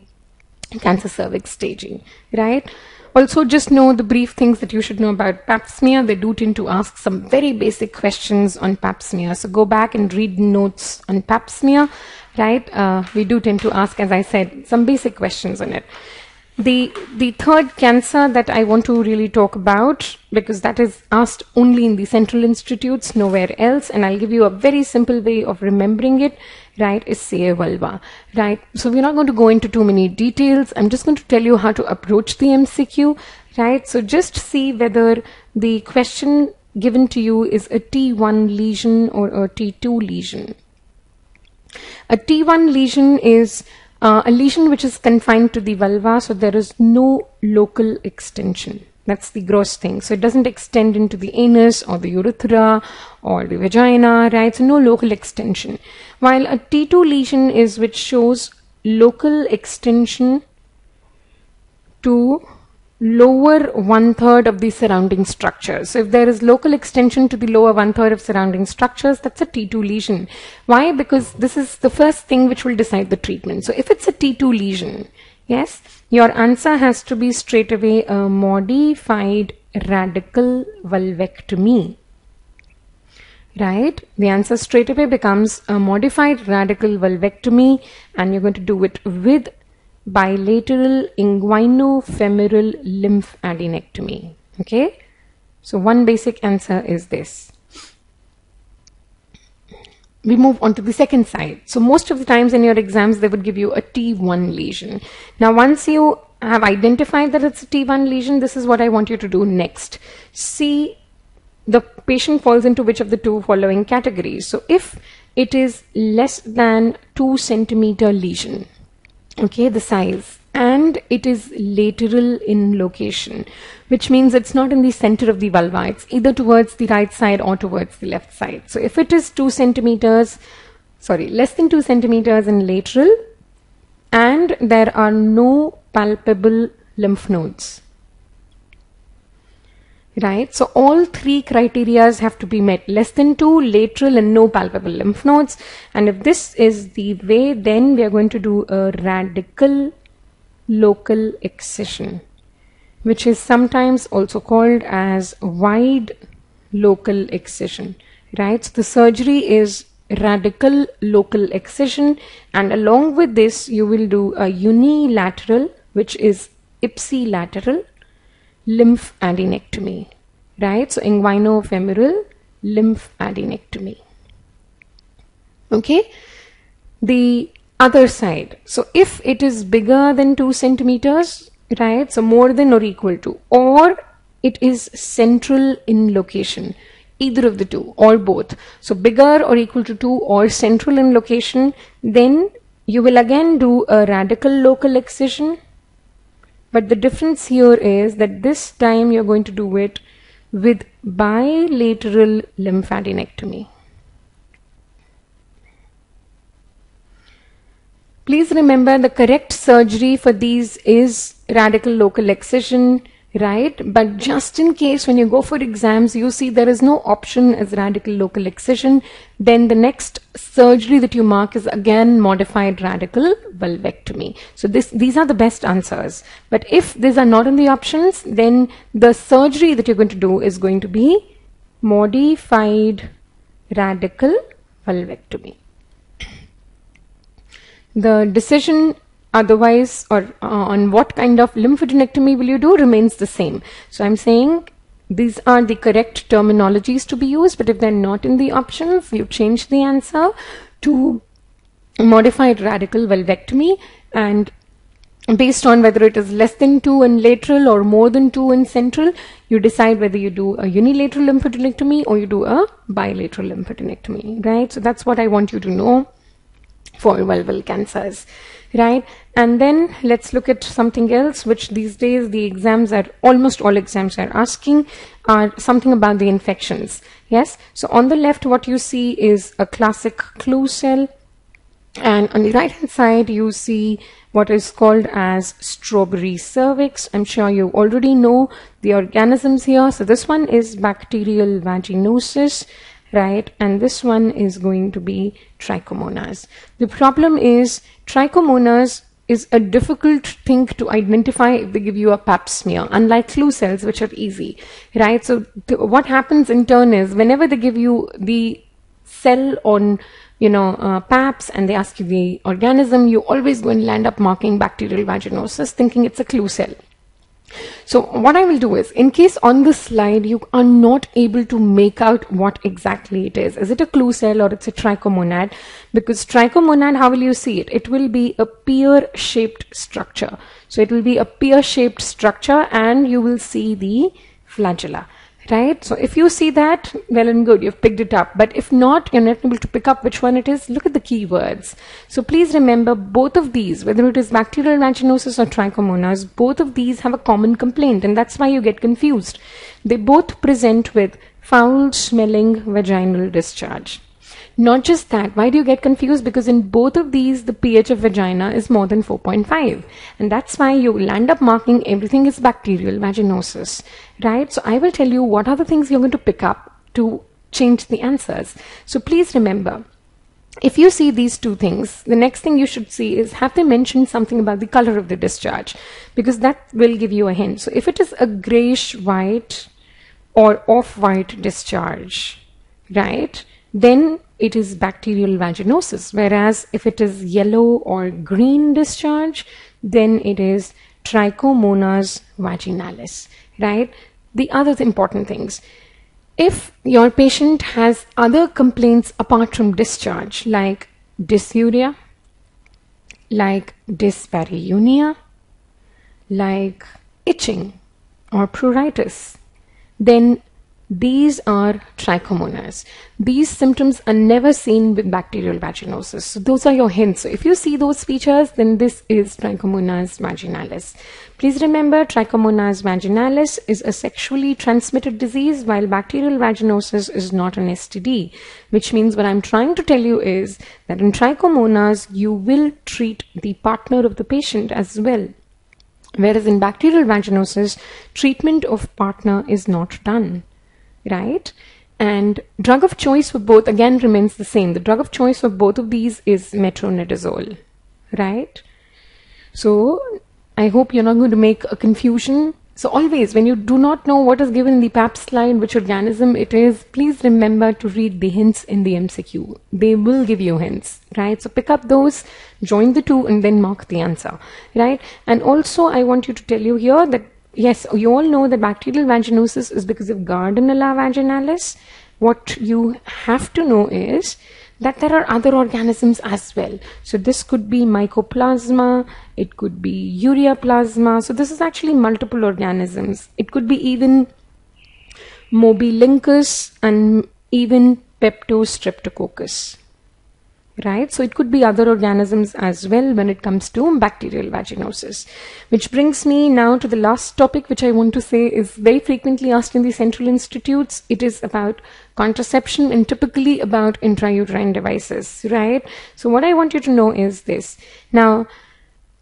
cancer cervix staging, right? Also, just know the brief things that you should know about pap smear. They do tend to ask some very basic questions on pap smear. So go back and read notes on pap smear, right? We do tend to ask, as I said, some basic questions on it. The third cancer that I want to really talk about, because that is asked only in the central institutes, nowhere else, and I'll give you a very simple way of remembering it, right, is CA vulva, right? So we're not going to go into too many details. I'm just going to tell you how to approach the MCQ, right? So just see whether the question given to you is a T1 lesion or a T2 lesion. A T1 lesion is a lesion which is confined to the vulva, so there is no local extension. That's the gross thing. So it doesn't extend into the anus or the urethra or the vagina, right? So no local extension. While a T2 lesion is which shows local extension to lower 1/3 of the surrounding structures. So if there is local extension to the lower 1/3 of surrounding structures, that's a T2 lesion. Why? Because this is the first thing which will decide the treatment. So if it's a T2 lesion, yes, your answer has to be straight away a modified radical vulvectomy, right? The answer straight away becomes a modified radical vulvectomy, and you're going to do it with bilateral inguinofemoral lymphadenectomy. Okay, so one basic answer is this. We move on to the second side. So most of the times in your exams they would give you a T1 lesion. Now once you have identified that it's a T1 lesion, this is what I want you to do next. See the patient falls into which of the two following categories. So if it is less than 2 centimeter lesion, okay, the size, and it is lateral in location, which means it's not in the center of the vulva, it's either towards the right side or towards the left side. So if it is less than 2 centimeters in lateral, and there are no palpable lymph nodes, right? So all three criterias have to be met: less than 2, lateral, and no palpable lymph nodes. And if this is the way, then we are going to do a radical local excision, which is sometimes also called as wide local excision, right? So the surgery is radical local excision, and along with this you will do a unilateral, which is ipsilateral lymphadenectomy, right? So inguinofemoral lymphadenectomy. Okay, the other side. So if it is bigger than 2 centimeters, right? So more than or equal to, or it is central in location, either of the two or both. So bigger or equal to 2 or central in location, then you will again do a radical local excision. But the difference here is that this time you're going to do it with bilateral lymphadenectomy. Please remember the correct surgery for these is radical local excision, right? But just in case when you go for exams you see there is no option as radical local excision, then the next surgery that you mark is again modified radical vulvectomy. So these are the best answers. But if these are not in the options, then the surgery that you're going to do is going to be modified radical vulvectomy. The decision otherwise or on what kind of lymphadenectomy will you do remains the same. So I'm saying these are the correct terminologies to be used, but if they're not in the options, you change the answer to modified radical vulvectomy, and based on whether it is less than 2 in lateral or more than 2 in central, you decide whether you do a unilateral lymphadenectomy or you do a bilateral lymphadenectomy, right? So that's what I want you to know. for vulval cancers, right? And then let's look at something else, which these days the exams are, almost all exams are asking, are something about the infections. Yes, so on the left what you see is a classic clue cell, and on the right hand side you see what is called as strawberry cervix. I'm sure you already know the organisms here. So this one is bacterial vaginosis, right? And this one is going to be trichomonas. The problem is trichomonas is a difficult thing to identify if they give you a pap smear, unlike clue cells, which are easy, right? So what happens in turn is, whenever they give you the cell on paps and they ask you the organism, you always go and land up marking bacterial vaginosis, thinking it's a clue cell. So what I will do is, in case on the slide you are not able to make out what exactly it is it a clue cell or it's a trichomonad? Because trichomonad, how will you see it? It will be a pear-shaped structure. So it will be a pear-shaped structure and you will see the flagella. Right? So if you see that, well and good, you've picked it up. But if not, you're not able to pick up which one it is, look at the keywords. So please remember, both of these, whether it is bacterial vaginosis or trichomonas, both of these have a common complaint, and that's why you get confused. They both present with foul-smelling vaginal discharge. Not just that, why do you get confused? Because in both of these, the pH of vagina is more than 4.5. And that's why you land up marking everything is bacterial vaginosis, right? So I will tell you what are the things you're going to pick up to change the answers. So please remember, if you see these two things, the next thing you should see is, have they mentioned something about the color of the discharge? Because that will give you a hint. So if it is a grayish white or off-white discharge, right, then it is bacterial vaginosis. Whereas if it is yellow or green discharge, then it is trichomonas vaginalis, right? The other important things, if your patient has other complaints apart from discharge, like dysuria, like dyspareunia, like itching or pruritus, then these are trichomonas. These symptoms are never seen with bacterial vaginosis. So those are your hints. So if you see those features, then this is trichomonas vaginalis. Please remember, trichomonas vaginalis is a sexually transmitted disease, while bacterial vaginosis is not an STD, which means what I'm trying to tell you is that in trichomonas, you will treat the partner of the patient as well. Whereas in bacterial vaginosis, treatment of partner is not done. Right? And drug of choice for both again remains the same. The drug of choice for both of these is metronidazole. Right? So I hope you're not going to make a confusion. So always, when you do not know what is given in the PAP slide, which organism it is, please remember to read the hints in the MCQ. They will give you hints, right? So pick up those, join the two, and then mark the answer, right? And also, I want you to tell you here that yes, you all know that bacterial vaginosis is because of Gardnerella vaginalis. What you have to know is that there are other organisms as well. So this could be Mycoplasma, it could be Ureaplasma. So this is actually multiple organisms. It could be even Mobilingus and even Peptostreptococcus. Right? So it could be other organisms as well when it comes to bacterial vaginosis. Which brings me now to the last topic, which I want to say is very frequently asked in the central institutes. It is about contraception and typically about intrauterine devices, right? So what I want you to know is this. Now,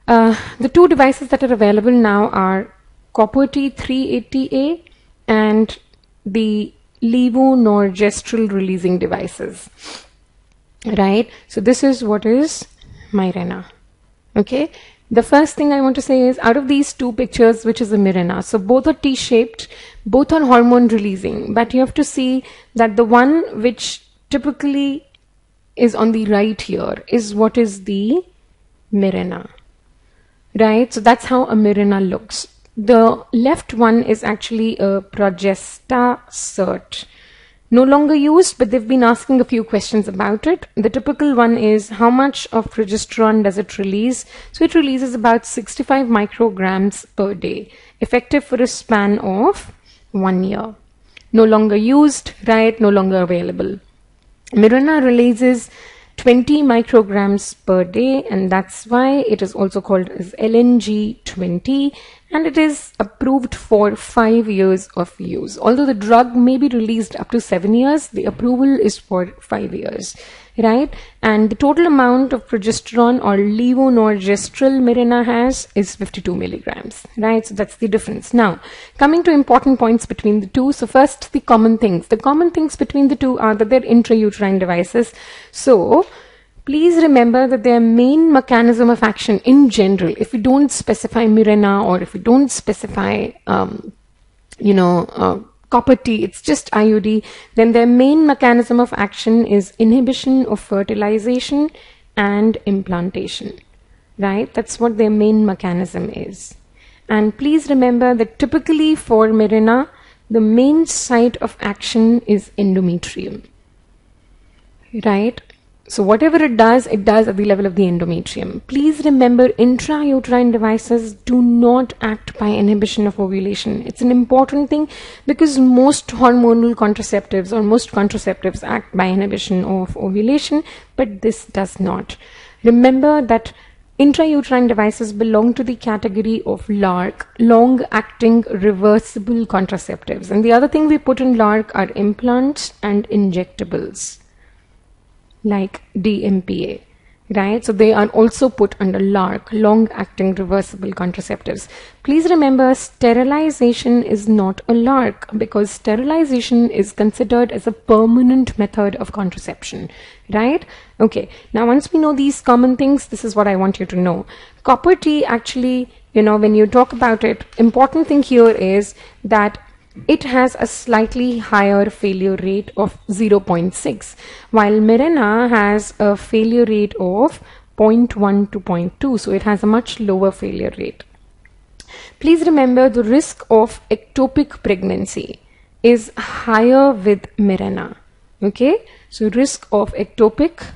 the two devices that are available now are Copper-T 380A and the levonorgestrel releasing devices. Right? So this is what is Mirena. Okay? The first thing I want to say is, out of these two pictures, which is a Mirena? So both are T-shaped, both are hormone releasing, but you have to see that the one which typically is on the right here is what is the Mirena. Right? So that's how a Mirena looks. The left one is actually a Progesta Cert. No longer used, but they've been asking a few questions about it. The typical one is, how much of progesterone does it release? So it releases about 65 micrograms per day, effective for a span of 1 year. No longer used, right? No longer available. Mirena releases 20 micrograms per day, and that's why it is also called as LNG 20, and it is approved for 5 years of use. Although the drug may be released up to 7 years, the approval is for 5 years, right? And the total amount of progesterone or levonorgestrel Mirena has is 52 milligrams, right? So that's the difference. Now, coming to important points between the two. So first, the common things. The common things between the two are that they're intrauterine devices. So please remember that their main mechanism of action in general, if we don't specify Mirena or if we don't specify, copper T, it's just IUD, then their main mechanism of action is inhibition of fertilization and implantation, right? That's what their main mechanism is. And please remember that typically for Mirena, the main site of action is endometrium, right? So whatever it does at the level of the endometrium. Please remember, intrauterine devices do not act by inhibition of ovulation. It's an important thing because most hormonal contraceptives or most contraceptives act by inhibition of ovulation, but this does not. Remember that intrauterine devices belong to the category of LARC, long-acting reversible contraceptives. And the other thing we put in LARC are implants and injectables, like DMPA, right? So they are also put under LARC, long-acting reversible contraceptives. Please remember, sterilization is not a LARC because sterilization is considered as a permanent method of contraception, right? Okay, now once we know these common things, this is what I want you to know. Copper T, actually, when you talk about it, important thing here is that it has a slightly higher failure rate of 0.6, while Mirena has a failure rate of 0.1 to 0.2, so it has a much lower failure rate. Please remember, the risk of ectopic pregnancy is higher with Mirena, okay? So risk of ectopic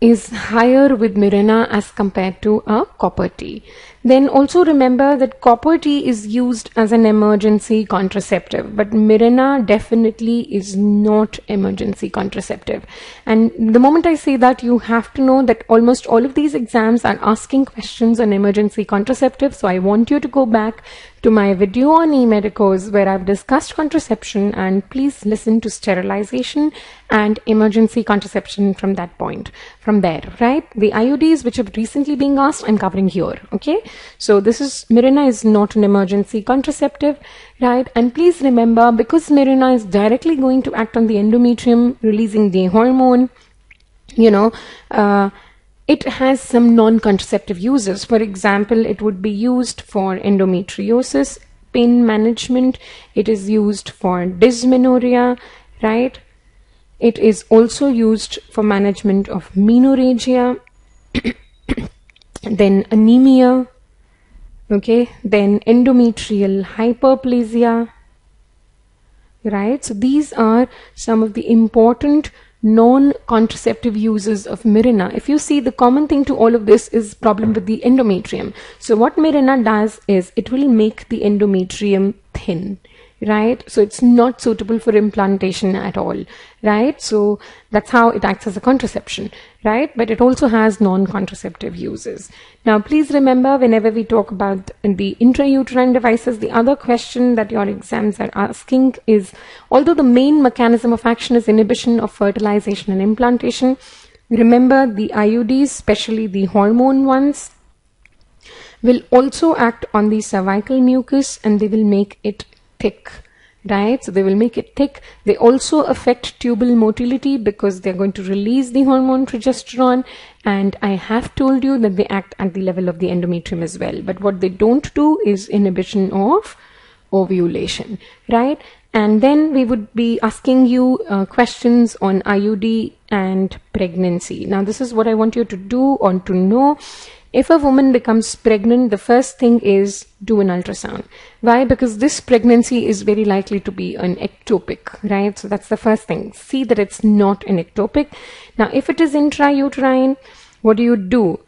is higher with Mirena as compared to a copper T. Then also remember that copper T is used as an emergency contraceptive, but Mirena definitely is not emergency contraceptive. And the moment I say that, you have to know that almost all of these exams are asking questions on emergency contraceptive. So I want you to go back to my video on eMedicos where I've discussed contraception, and please listen to sterilization and emergency contraception from that point, from there, right? The IUDs which have recently been asked, I'm covering here, okay? So this is, Mirena is not an emergency contraceptive, right? And please remember, because Mirena is directly going to act on the endometrium, releasing the hormone, it has some non-contraceptive uses. For example, it would be used for endometriosis, pain management. It is used for dysmenorrhea, right? It is also used for management of menorrhagia, then anemia, okay, then endometrial hyperplasia, right? So these are some of the important non-contraceptive uses of Mirena. If you see, the common thing to all of this is problem with the endometrium. So what Mirena does is it will make the endometrium thin, right? So it's not suitable for implantation at all, right? So that's how it acts as a contraception, right? But it also has non-contraceptive uses. Now, please remember, whenever we talk about the intrauterine devices, the other question that your exams are asking is, although the main mechanism of action is inhibition of fertilization and implantation, remember the IUDs, especially the hormone ones, will also act on the cervical mucus and they will make it thick, right? So they will make it thick. They also affect tubal motility because they're going to release the hormone progesterone, and I have told you that they act at the level of the endometrium as well. But what they don't do is inhibition of ovulation, right? And then we would be asking you questions on IUD and pregnancy. Now, this is what I want you to do or to know. If a woman becomes pregnant, the first thing is do an ultrasound. Why? Because this pregnancy is very likely to be an ectopic, right? So that's the first thing. See that it's not an ectopic. Now, if it is intrauterine, what do you do?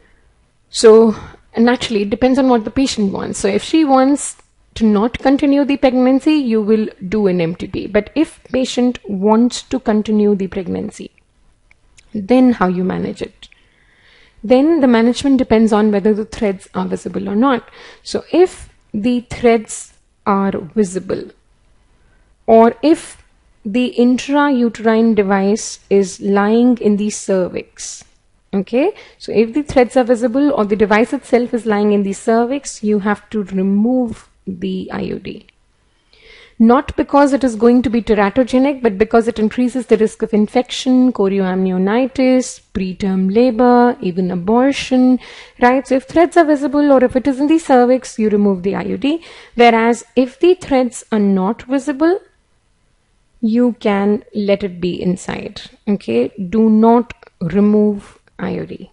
So naturally, it depends on what the patient wants. So if she wants to not continue the pregnancy, you will do an MTP. But if patient wants to continue the pregnancy, then how you manage it? Then the management depends on whether the threads are visible or not. So if the threads are visible, or if the intrauterine device is lying in the cervix, okay, so if the threads are visible or the device itself is lying in the cervix, you have to remove the IUD. Not because it is going to be teratogenic, but because it increases the risk of infection, chorioamnionitis, preterm labor, even abortion, right? So if threads are visible or if it is in the cervix, you remove the IUD. Whereas if the threads are not visible, you can let it be inside, okay? Do not remove IUD.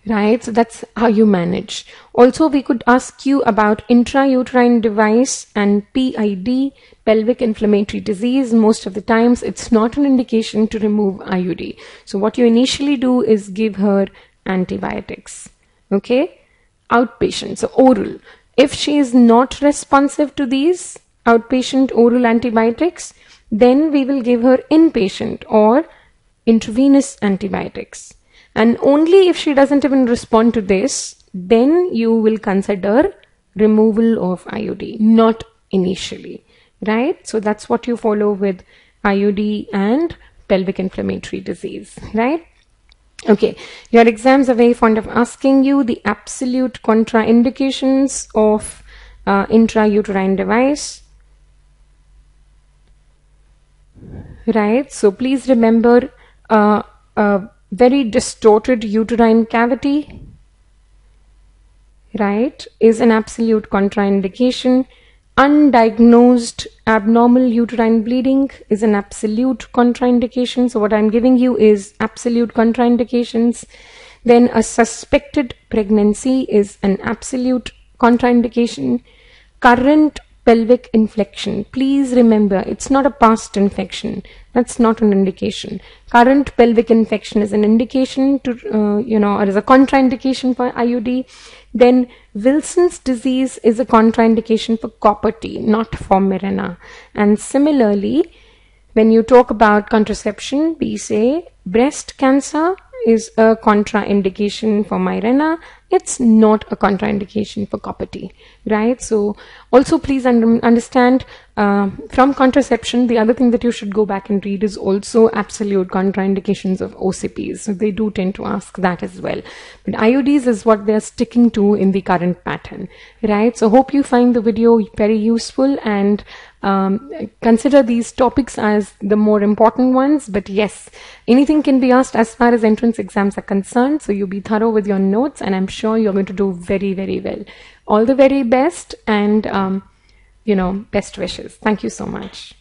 Right, so that's how you manage. Also, we could ask you about intrauterine device and PID, pelvic inflammatory disease. Most of the times, it's not an indication to remove IUD. So what you initially do is give her antibiotics, okay? Outpatient, so oral. If she is not responsive to these outpatient oral antibiotics, then we will give her inpatient or intravenous antibiotics. And only if she doesn't even respond to this, then you will consider removal of IUD, not initially, right? So that's what you follow with IUD and pelvic inflammatory disease, right? Okay, your exams are very fond of asking you the absolute contraindications of intrauterine device, right? So please remember very distorted uterine cavity, right, is an absolute contraindication. Undiagnosed abnormal uterine bleeding is an absolute contraindication. So what I'm giving you is absolute contraindications. Then a suspected pregnancy is an absolute contraindication. Current pelvic infection, please remember, it's not a past infection. That's not an indication. Current pelvic infection is an indication to, or is a contraindication for IUD. Then Wilson's disease is a contraindication for copper T, not for Mirena. And similarly, when you talk about contraception, we say breast cancer is a contraindication for Mirena. It's not a contraindication for copper T, right? So also please understand from contraception, the other thing that you should go back and read is also absolute contraindications of OCPs. So they do tend to ask that as well. But IUDs is what they're sticking to in the current pattern, right? So hope you find the video very useful and consider these topics as the more important ones. But yes, anything can be asked as far as entrance exams are concerned. So you be thorough with your notes and I'm sure you're going to do very, very well. All the very best and, best wishes. Thank you so much.